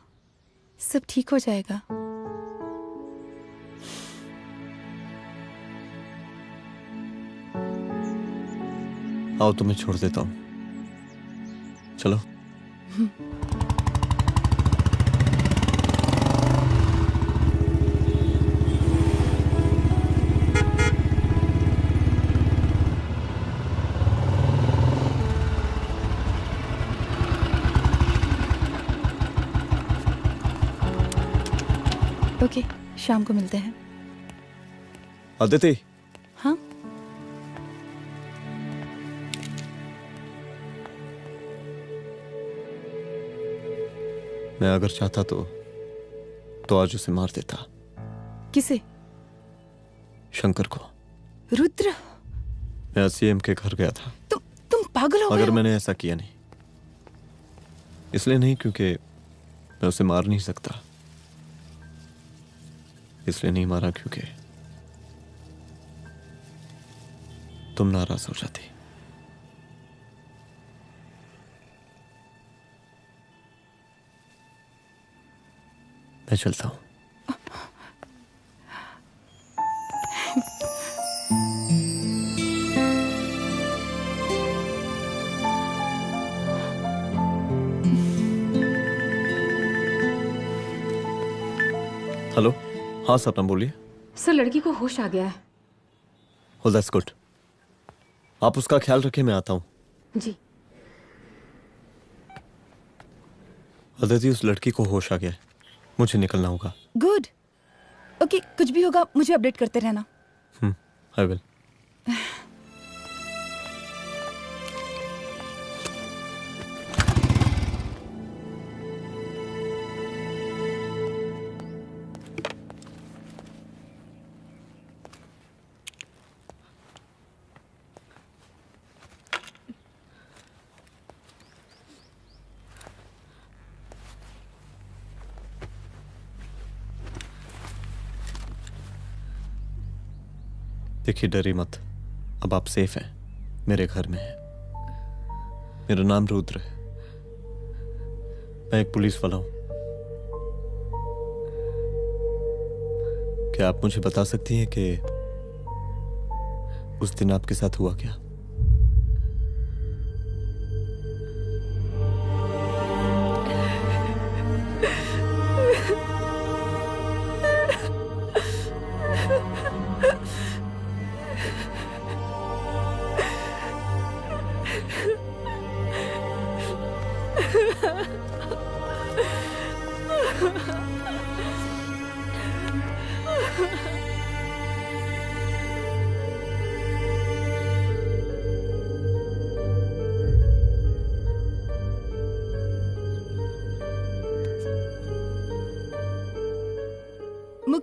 सब ठीक हो जाएगा। आओ तुम्हें छोड़ देता हूँ, चलो। ओके, शाम को मिलते हैं। अदिति। हाँ? मैं अगर चाहता तो आज उसे मार देता। किसे? शंकर को। रुद्र, मैं सीएम के घर गया था। तुम पागल हो गए मगर हो? मैंने ऐसा किया नहीं। इसलिए नहीं क्योंकि मैं उसे मार नहीं सकता, इसलिए नहीं मारा क्योंकि तुम नाराज हो जाती। मैं चलता हूं। हेलो, हाँ सपना बोलिए। सर, लड़की को होश आ गया है। Oh, that's good. आप उसका ख्याल रखिए, मैं आता हूँ। जी। अदिति, उस लड़की को होश आ गया है, मुझे निकलना होगा। गुड। ओके, कुछ भी होगा मुझे अपडेट करते रहना। I will. देखिए, डरी मत, अब आप सेफ हैं, मेरे घर में हैं। मेरा नाम रुद्र है, मैं एक पुलिस वाला हूं। क्या आप मुझे बता सकती हैं कि उस दिन आपके साथ हुआ क्या?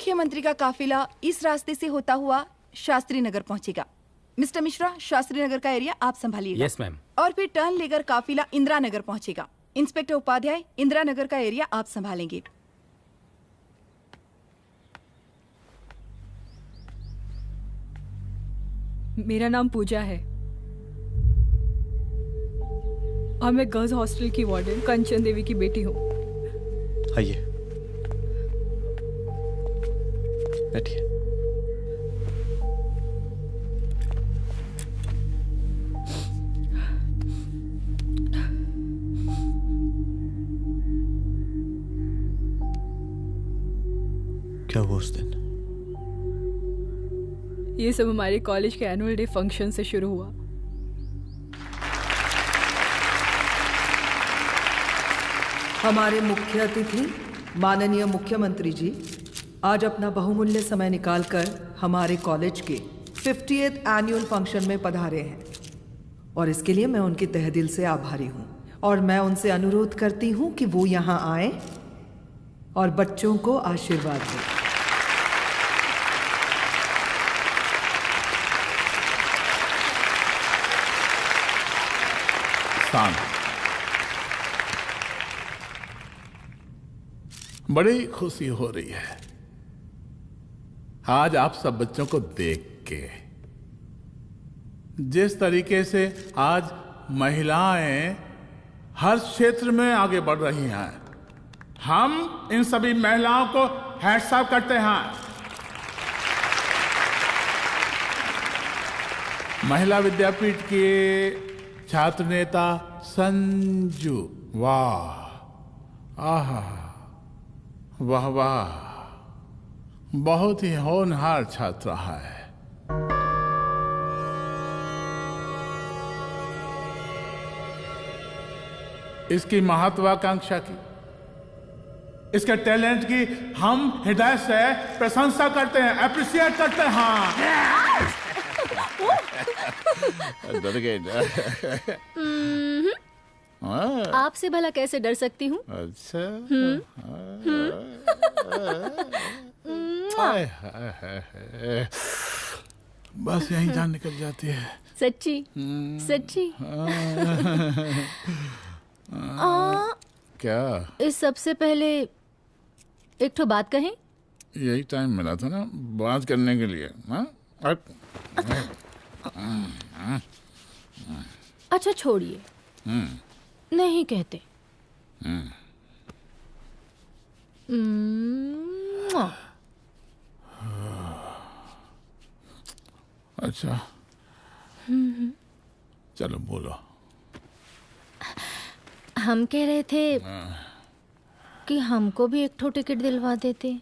मुख्यमंत्री का काफिला इस रास्ते से होता हुआ शास्त्री नगर पहुंचेगा। मिस्टर मिश्रा, शास्त्री नगर का एरिया आप संभालिएगा। Yes ma'am. और फिर टर्न लेकर काफिला इंदिरा नगर पहुंचेगा। इंस्पेक्टर उपाध्याय, इंदिरा नगर का एरिया आप संभालेंगे। मेरा नाम पूजा है और मैं गर्ल्स हॉस्टल की वार्डन कंचन देवी की बेटी हूँ। आइए, बैठिए। क्या हुआ उस दिन? ये सब हमारे कॉलेज के एनुअल डे फंक्शन से शुरू हुआ। हमारे मुख्य अतिथि माननीय मुख्यमंत्री जी आज अपना बहुमूल्य समय निकालकर हमारे कॉलेज के 50th एनुअल फंक्शन में पधारे हैं और इसके लिए मैं उनके तहे दिल से आभारी हूँ और मैं उनसे अनुरोध करती हूँ कि वो यहाँ आए और बच्चों को आशीर्वाद दें। बड़ी खुशी हो रही है आज आप सब बच्चों को देख के। जिस तरीके से आज महिलाएं हर क्षेत्र में आगे बढ़ रही हैं, हम इन सभी महिलाओं को हैट्स ऑफ करते हैं। महिला विद्यापीठ के छात्र नेता संजू, वाह, आहा, वाह वाह, बहुत ही होनहार छात्रा है। इसकी महत्वाकांक्षा की, इसके टैलेंट की हम हृदय से प्रशंसा करते हैं, अप्रिशिएट करते हैं। डर गए आपसे भला कैसे डर सकती हूँ? अच्छा। बस यही जान निकल जाती है। सच्ची सच्ची। क्या? इस सबसे पहले एक ठो बात कहें? यही टाइम मिला था ना बात करने के लिए। अच्छा छोड़िए, नहीं कहते। अच्छा चलो बोलो। हम कह रहे थे कि हमको भी एक ठो टिकट दिलवा देते।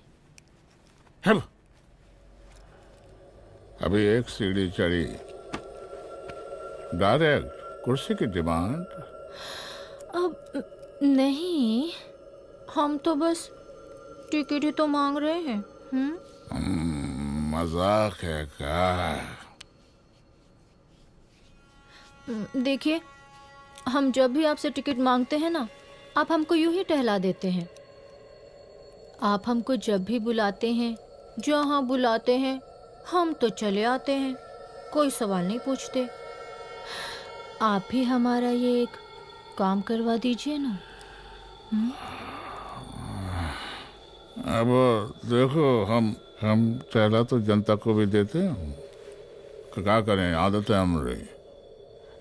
अभी एक सीढ़ी चढ़ी, डायरेक्ट कुर्सी की डिमांड। अब नहीं, हम तो बस टिकट ही तो मांग रहे हैं। मजाक है क्या? देखिए, हम जब भी आपसे टिकट मांगते हैं ना, आप हमको यूं ही टहला देते हैं। आप हमको जब भी बुलाते हैं, जहाँ बुलाते हैं, हम तो चले आते हैं, कोई सवाल नहीं पूछते। आप भी हमारा ये एक काम करवा दीजिए ना। अब देखो, हम टहला तो जनता को भी देते हैं, क्या करें, आदत है हमारी।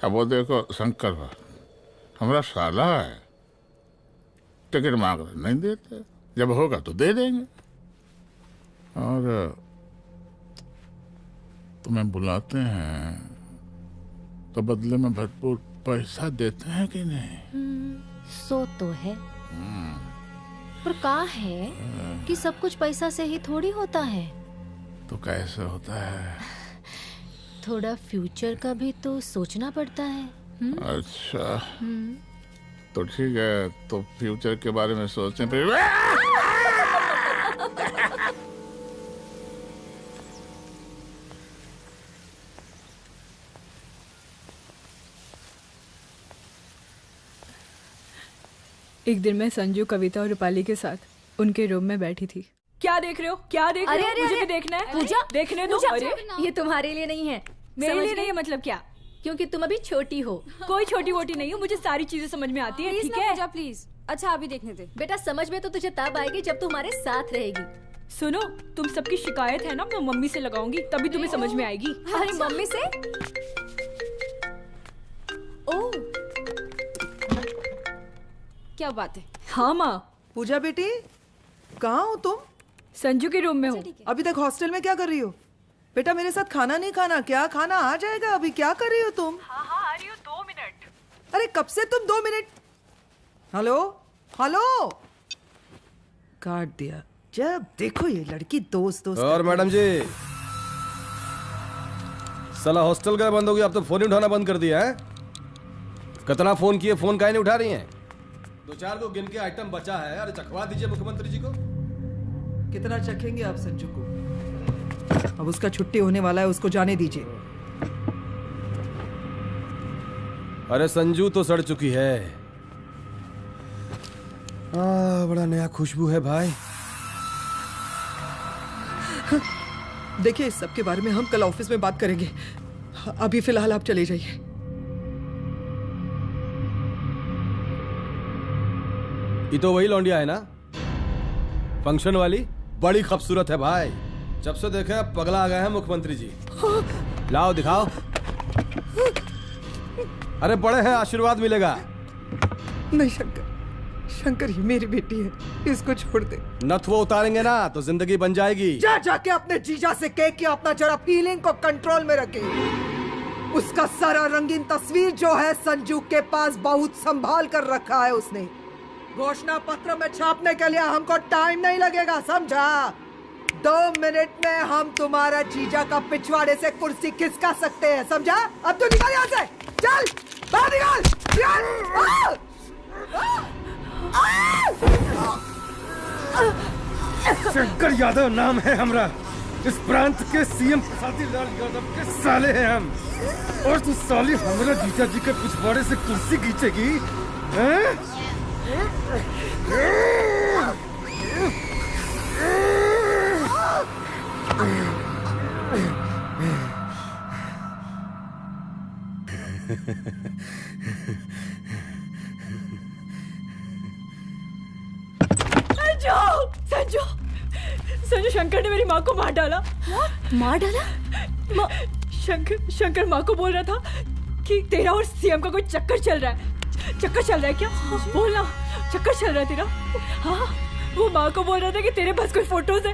अब वो देखो शंकर हमारा साला है, टिकट मांग रहे नहीं देते, जब होगा तो दे देंगे। और तुम्हें बुलाते हैं तो बदले में भरपूर पैसा देते हैं कि नहीं? सो तो है, पर का है कि सब कुछ पैसा से ही थोड़ी होता है। तो कैसे होता है? थोड़ा फ्यूचर का भी तो सोचना पड़ता है। अच्छा तो ठीक है, तो फ्यूचर के बारे में सोचें फिर। एक दिन मैं संजू, कविता और रूपाली के साथ उनके रूम में बैठी थी। क्या देख रहे हो? क्या देख रहे हो? अरे, मुझे अरे, भी देखना है। पूजा, देखने दो। अरे ये तुम्हारे लिए नहीं है। मेरे समझ लिए गई? नहीं है मतलब क्या? क्योंकि तुम अभी छोटी हो। कोई छोटी वोटी नहीं हो, मुझे सारी चीजें समझ में आती है। ठीक है पूजा प्लीज। अच्छा अभी देखने दे। बेटा समझ में तो तुझे तब आएगी जब तू हमारे साथ रहेगी। सुनो, तुम सबकी शिकायत है ना, मैं मम्मी से लगाऊंगी, तभी तुम्हें समझ में आएगी। अरे मम्मी से? ओह, क्या बात है? हाँ माँ। पूजा बेटी, कहाँ हो तुम? संजू के रूम में हूँ। अभी तक हॉस्टल में क्या कर रही हो? बेटा मेरे साथ खाना नहीं खाना क्या? खाना आ जाएगा, अभी क्या कर रही हो तुम? हाँ हाँ आ रही हूँ, 2 मिनट। अरे कब से तुम 2 मिनट? हेलो हेलो, काट दिया। जब देखो ये लड़की दोस्त और मैडम जी, साला हॉस्टल का बंद हो गया, अब तो फोन ही उठाना बंद कर दिया है। कितना फोन किए, फोन काहे नहीं उठा रही हैं? 2-4 को गिन के आइटम बचा है, अरे चखवा दीजिए मुख्यमंत्री जी को। कितना चखेंगे आप संजू को? अब उसका छुट्टी होने वाला है, उसको जाने दीजिए। अरे संजू तो सड़ चुकी है। बड़ा नया खुशबू है भाई। देखिए इस सब के बारे में हम कल ऑफिस में बात करेंगे, अभी फिलहाल आप चले जाइए। ये तो वही लौंडिया है ना, फंक्शन वाली? बड़ी खूबसूरत है भाई, जब से देखे पगला आ गए हैं मुख्यमंत्री जी। लाओ दिखाओ। अरे बड़े हैं, आशीर्वाद मिलेगा। नहीं शंकर, शंकर ये मेरी बेटी है, इसको छोड़ दे। नथ वो उतारेंगे ना तो जिंदगी बन जाएगी। जा जाके अपने जीजा से कह के अपना जरा फीलिंग को कंट्रोल में रखे। उसका सारा रंगीन तस्वीर जो है संजू के पास बहुत संभाल कर रखा है उसने। घोषणा पत्र में छापने के लिए हमको टाइम नहीं लगेगा, समझा? 2 मिनट में हम तुम्हारा जीजा का पिछवाड़े से कुर्सी खिसका सकते हैं, समझा? अब तो निकल यहाँ से, चल बाहर निकल। शंकर यादव नाम है हमरा, इस प्रांत के सीएम प्रसादी लाल यादव के साले हैं हम, और तू साली हमरा जीजा जी के पिछवाड़े से कुर्सी खींचेगी? संजू, संजू शंकर ने मेरी माँ को मार डाला। मार डाला? शंकर माँ को बोल रहा था कि तेरा और सीएम का कोई चक्कर चल रहा है। चक्कर चल रहा है क्या? बोलना, चक्कर चल रहा है तेरा? हाँ, वो माँ को बोल रहा था कि तेरे पास कोई फोटोज है।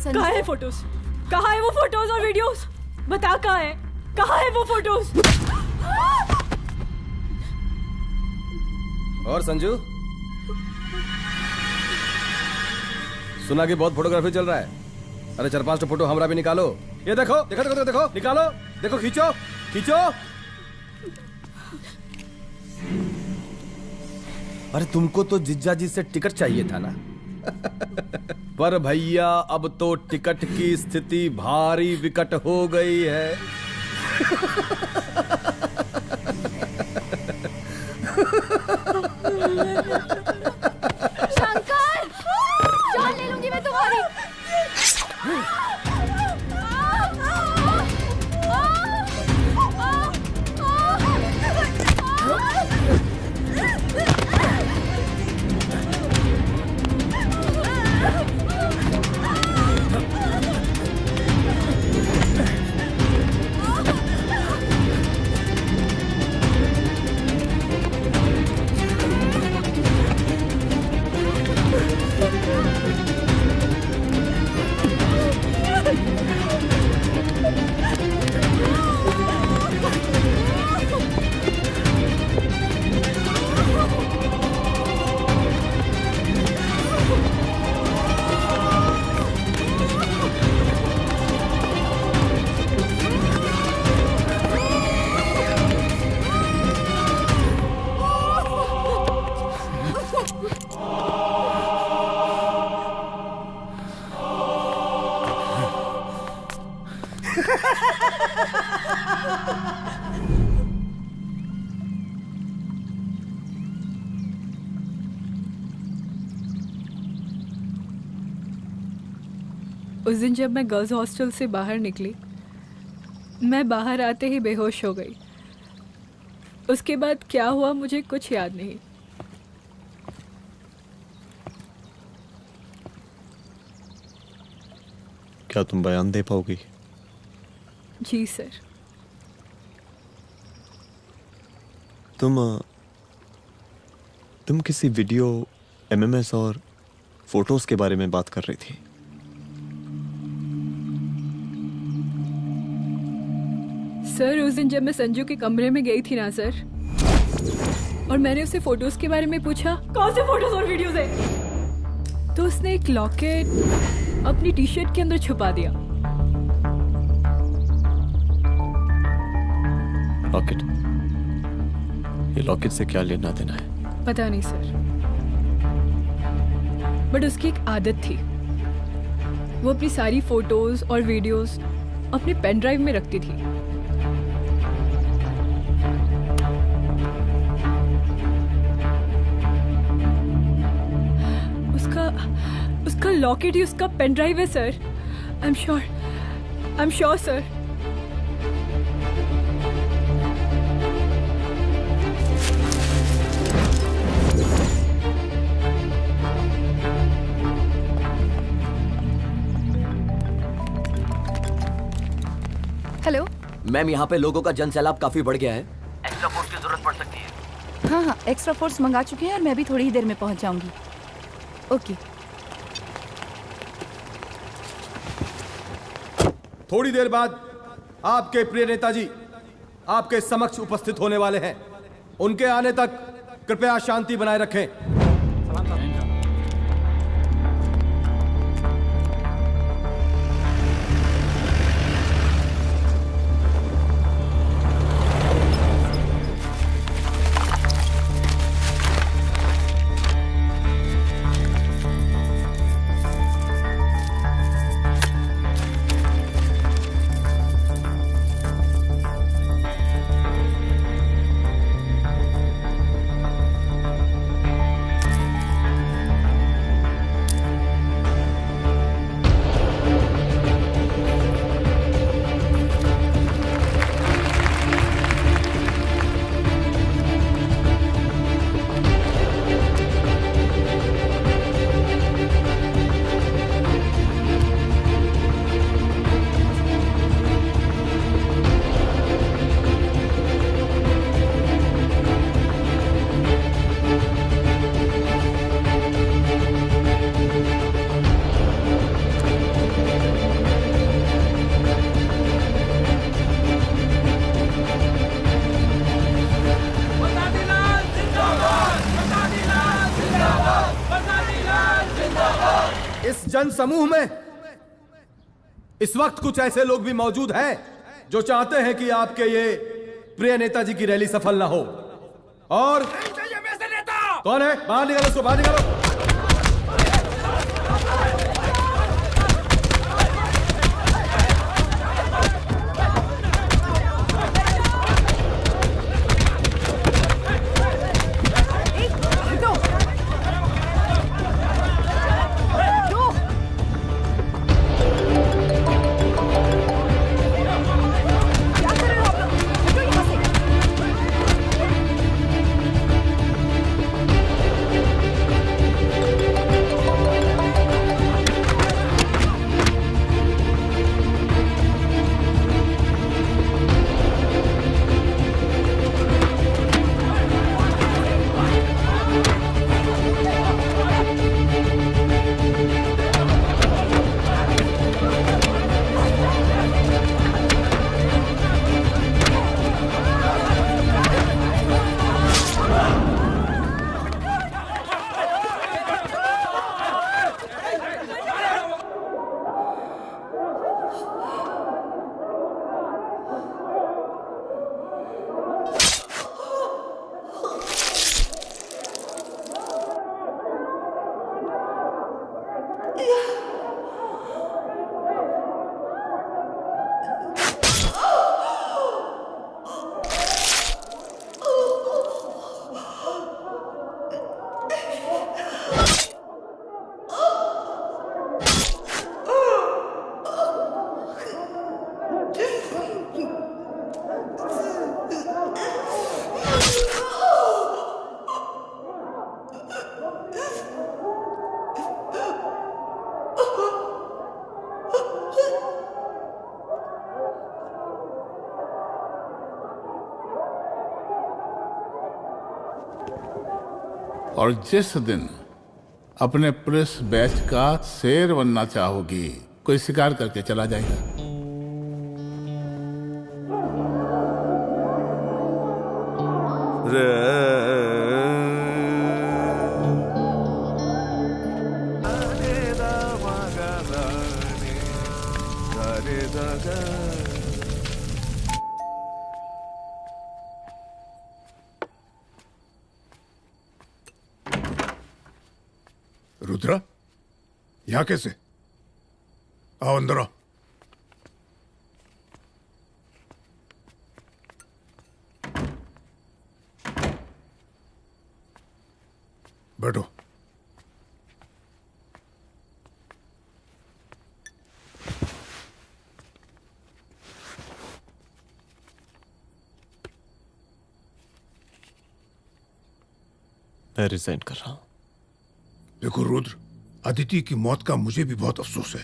कहाँ है फोटोज? कहाँ है वो फोटोज और वीडियोस? बता कहाँ है? कहाँ है वो फोटोज? और संजू, सुना कि बहुत फोटोग्राफी चल रहा है। अरे 4-5 तो फोटो हमरा भी निकालो। ये देखो देखो देखो देखो, निकालो, देखो, खींचो खींचो। अरे तुमको तो जिज्जा जी से टिकट चाहिए था ना। पर भैया अब तो टिकट की स्थिति भारी विकट हो गई है। शंकर, जान ले लूंगी मैं तुम्हारी। उस दिन जब मैं गर्ल्स हॉस्टल से बाहर निकली, मैं बाहर आते ही बेहोश हो गई। उसके बाद क्या हुआ मुझे कुछ याद नहीं। क्या तुम बयान दे पाओगी? जी सर। तुम किसी वीडियो, एमएमएस और फोटोज के बारे में बात कर रही थी। सर उस दिन जब मैं संजू के कमरे में गई थी ना सर, और मैंने उससे फोटोज के बारे में पूछा कौन से फोटोज और वीडियोज है, तो उसने एक लॉकेट अपनी टी शर्ट के अंदर छुपा दिया। लॉकेट? ये लॉकेट से क्या लेना देना है? पता नहीं सर, बट उसकी एक आदत थी, वो अपनी सारी फोटोज और वीडियोस अपने पेन ड्राइव में रखती थी। उसका लॉकेट ही उसका पेन ड्राइव है sir. I am sure sir. Hello ma'am, यहाँ पे लोगों का जनसैलाब काफी बढ़ गया है। एक्स्ट्रा फोर्स की जरूरत पड़ सकती है। हाँ हाँ, एक्स्ट्रा फोर्स मंगा चुके हैं और मैं भी थोड़ी ही देर में पहुंच जाऊंगी। ओके। थोड़ी देर बाद आपके प्रिय नेताजी आपके समक्ष उपस्थित होने वाले हैं। उनके आने तक कृपया शांति बनाए रखें। जन समूह में इस वक्त कुछ ऐसे लोग भी मौजूद हैं जो चाहते हैं कि आपके ये प्रिय नेताजी की रैली सफल ना हो। और कौन है? बाहर निकालो उसको, बाहर निकालो। और जिस दिन अपने पुलिस बैच का शेर बनना चाहोगी, कोई शिकार करके चला जाएगा। रुद्रा, यहाँ कैसे? आओ अंदर आओ। बैठो। मैं रिजाइन कर रहा हूं। देखो रुद्र, अदिति की मौत का मुझे भी बहुत अफसोस है,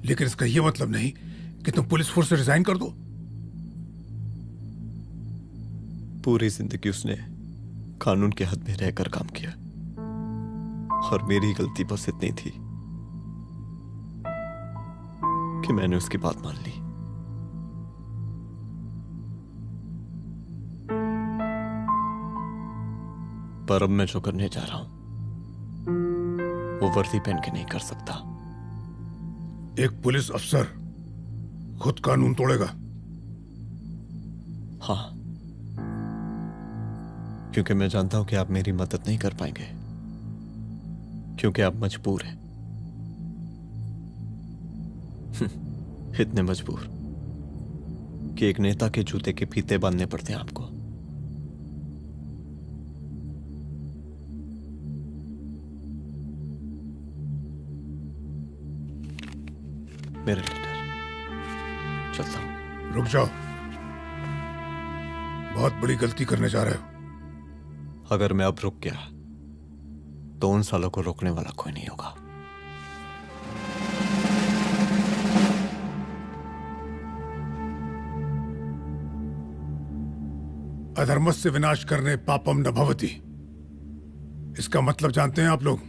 लेकिन इसका यह मतलब नहीं कि तुम पुलिस फोर्स से रिजाइन कर दो। पूरी जिंदगी उसने कानून के हद में रहकर काम किया और मेरी गलती बस इतनी थी कि मैंने उसकी बात मान ली। पर अब मैं जो करने जा रहा हूं वो वर्दी पहन के नहीं कर सकता। एक पुलिस अफसर खुद कानून तोड़ेगा? हाँ, क्योंकि मैं जानता हूं कि आप मेरी मदद नहीं कर पाएंगे, क्योंकि आप मजबूर हैं। इतने मजबूर कि एक नेता के जूते के फीते बांधने पड़ते हैं आपको। मेरे लीडर, चलता हूं। रुक जाओ, बहुत बड़ी गलती करने जा रहे हो। अगर मैं अब रुक गया तो उन सालों को रोकने वाला कोई नहीं होगा। अधर्मस्य विनाश करने पापम न भवति, इसका मतलब जानते हैं आप लोग?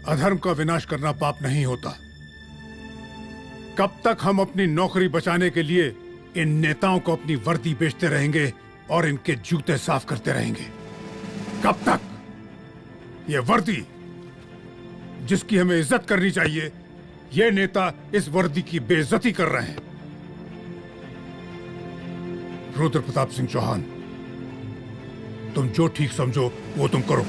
अधर्म का विनाश करना पाप नहीं होता। कब तक हम अपनी नौकरी बचाने के लिए इन नेताओं को अपनी वर्दी बेचते रहेंगे और इनके जूते साफ करते रहेंगे? कब तक? ये वर्दी जिसकी हमें इज्जत करनी चाहिए, ये नेता इस वर्दी की बेइज्जती कर रहे हैं। रुद्र प्रताप सिंह चौहान, तुम जो ठीक समझो वो तुम करो।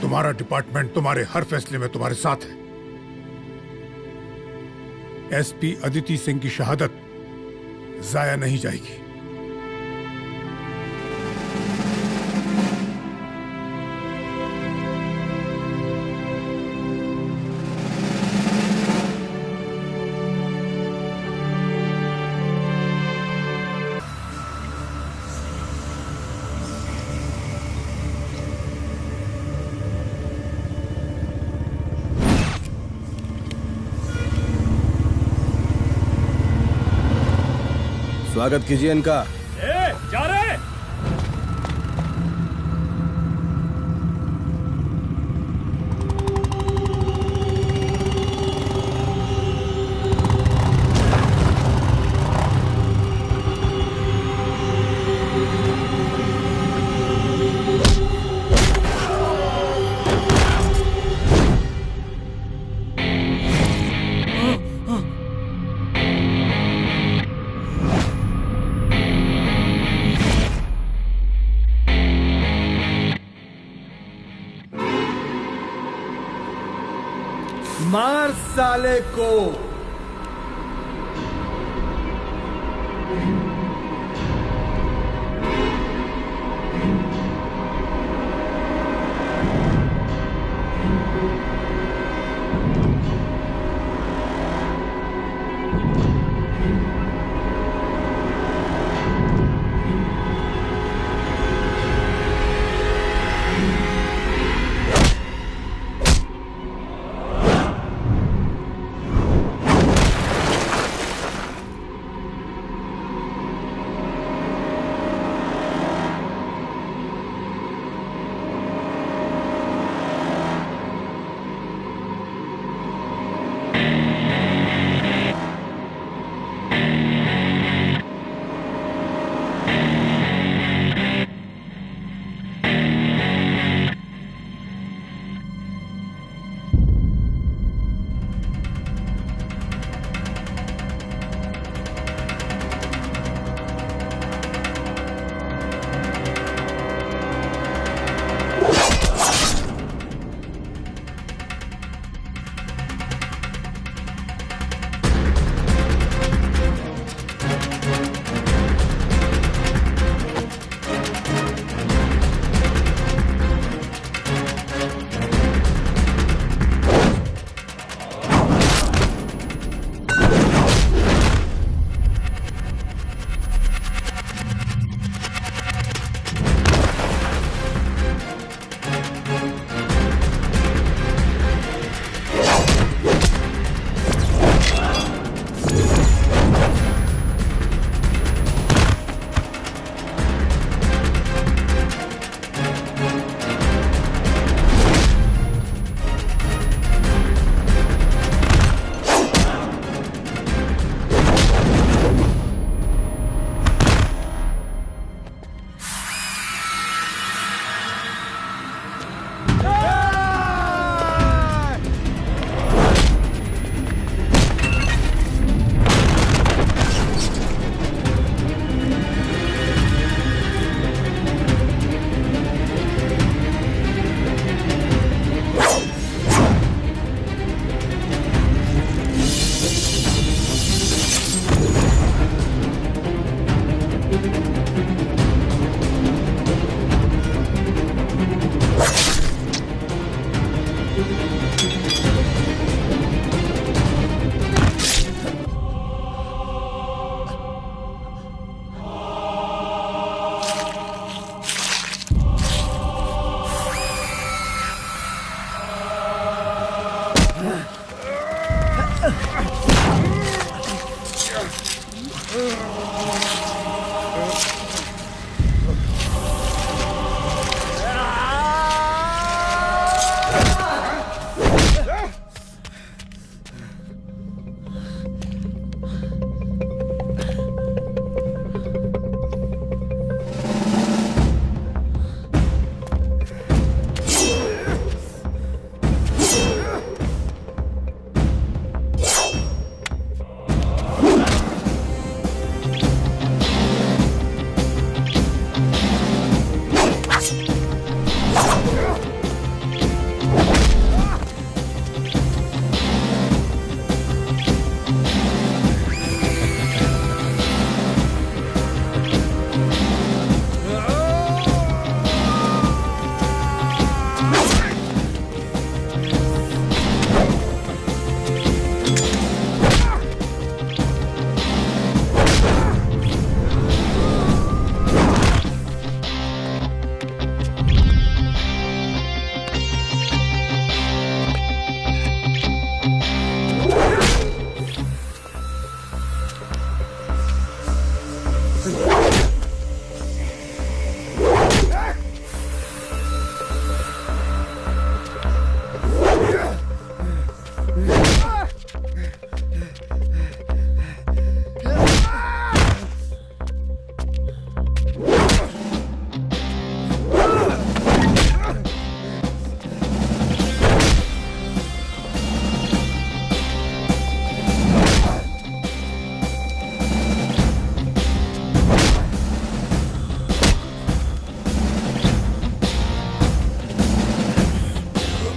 तुम्हारा डिपार्टमेंट तुम्हारे हर फैसले में तुम्हारे साथ है। एसपी अदिति सिंह की शहादत जाया नहीं जाएगी। स्वागत कीजिए इनका। जा रहे हैं। मार साले को।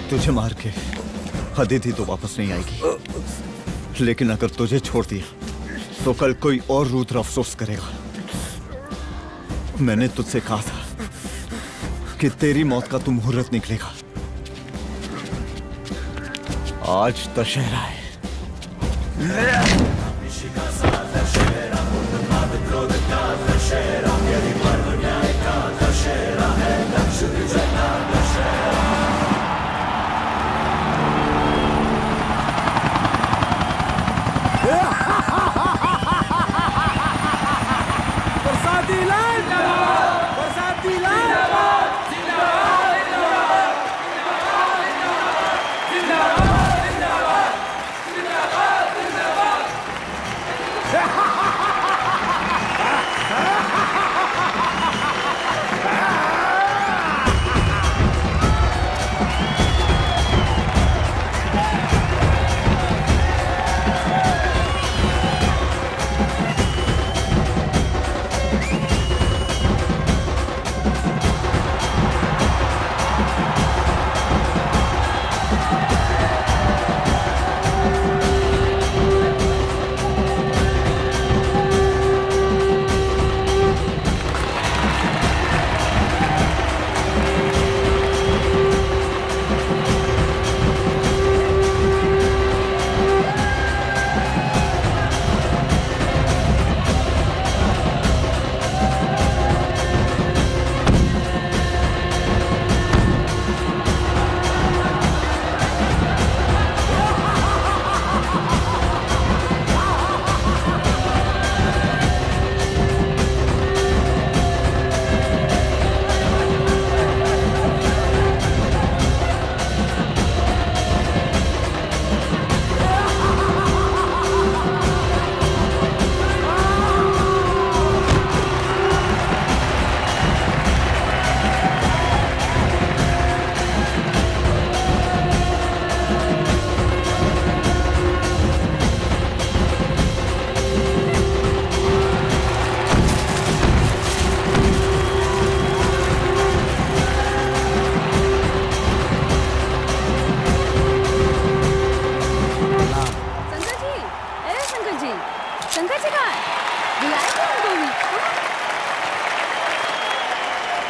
तुझे मार के अदिति तो वापस नहीं आएगी, लेकिन अगर तुझे छोड़ दिया तो कल कोई और रुद्र अफसोस करेगा। मैंने तुझसे कहा था कि तेरी मौत का तो मुहूर्त निकलेगा। आज दशहरा है।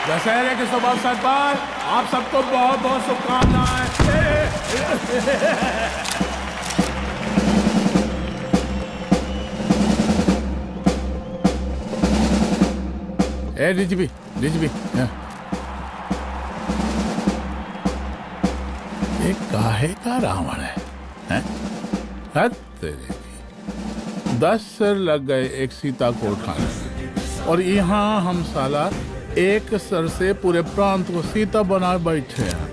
दशहरे के शुभ अवसर पर आप सबको बहुत बहुत शुभकामनाएं। ए डीजीपी ये काहे का रावण है, हैं? हद तेरे की। 10 सर लग गए एक सीता को उठाने, और यहाँ हम साला एक सर से पूरे प्रांत को सीता बना बैठे हैं।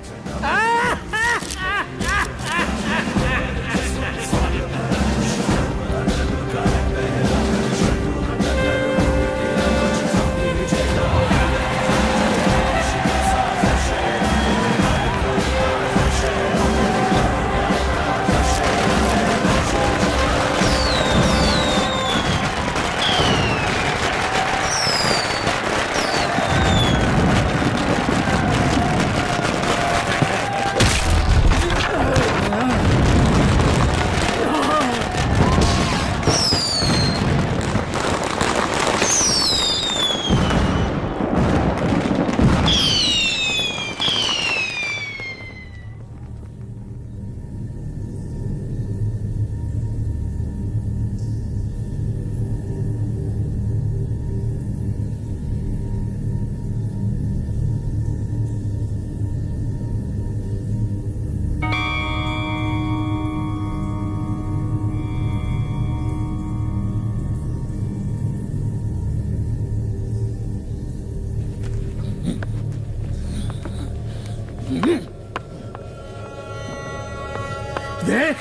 देख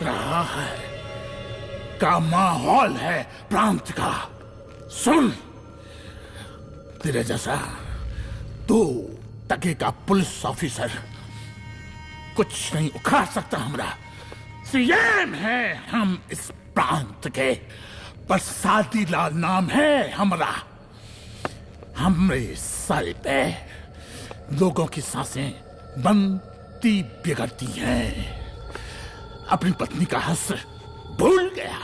रहा है का माहौल है प्रांत का। सुन, तेरे जैसा 2 टके का पुलिस ऑफिसर कुछ नहीं उखाड़ सकता। हमरा सीएम है हम इस प्रांत के, प्रसादी लाल नाम है हमरा। हमरे सर पे लोगों की सांसें बनती बिगड़ती हैं। अपनी पत्नी का हंस भूल गया।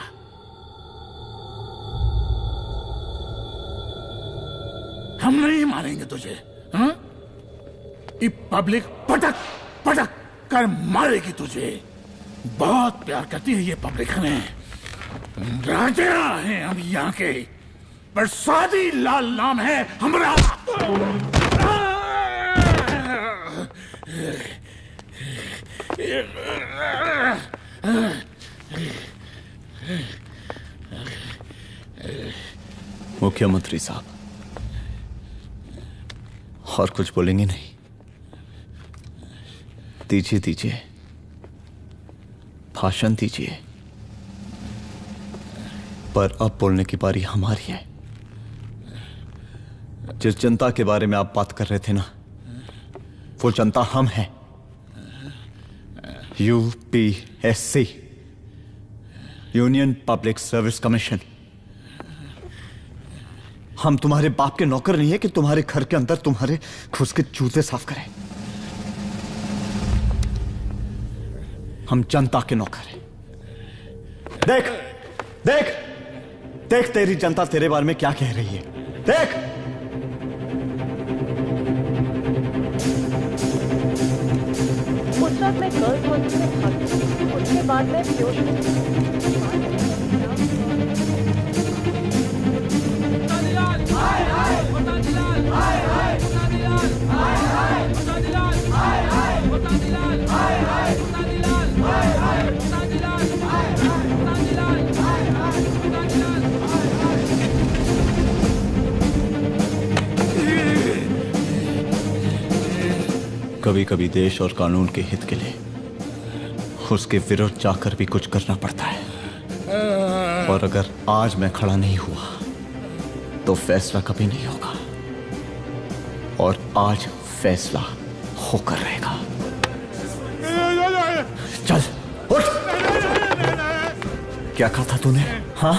हम नहीं मारेंगे तुझे, हाँ? ये पब्लिक पटक पटक कर मारेगी तुझे। बहुत प्यार करती है ये पब्लिक हमें। राजा हैं हम यहाँ के, प्रसादी लाल नाम है हमारा। मुख्यमंत्री साहब, और कुछ बोलेंगे नहीं? दीजिए भाषण दीजिए, पर अब बोलने की बारी हमारी है। जिस जनता के बारे में आप बात कर रहे थे ना, वो जनता हम हैं। UPSC, union public service commission. हम तुम्हारे बाप के नौकर नहीं है कि तुम्हारे घर के अंदर तुम्हारे खुद के जूते साफ करें। हम जनता के नौकर हैं। देख देख देख, तेरी जनता तेरे बारे में क्या कह रही है। देख, उस वक्त मैं गर्ल्स हॉस्टल में भागी, उसके बाद मैं बेहोश कभी कभी देश और कानून के हित के लिए उसके विरुद्ध जाकर भी कुछ करना पड़ता है। और अगर आज मैं खड़ा नहीं हुआ तो फैसला कभी नहीं होगा, और आज फैसला होकर रहेगा। चल उठ। क्या कहा था तूने? हाँ,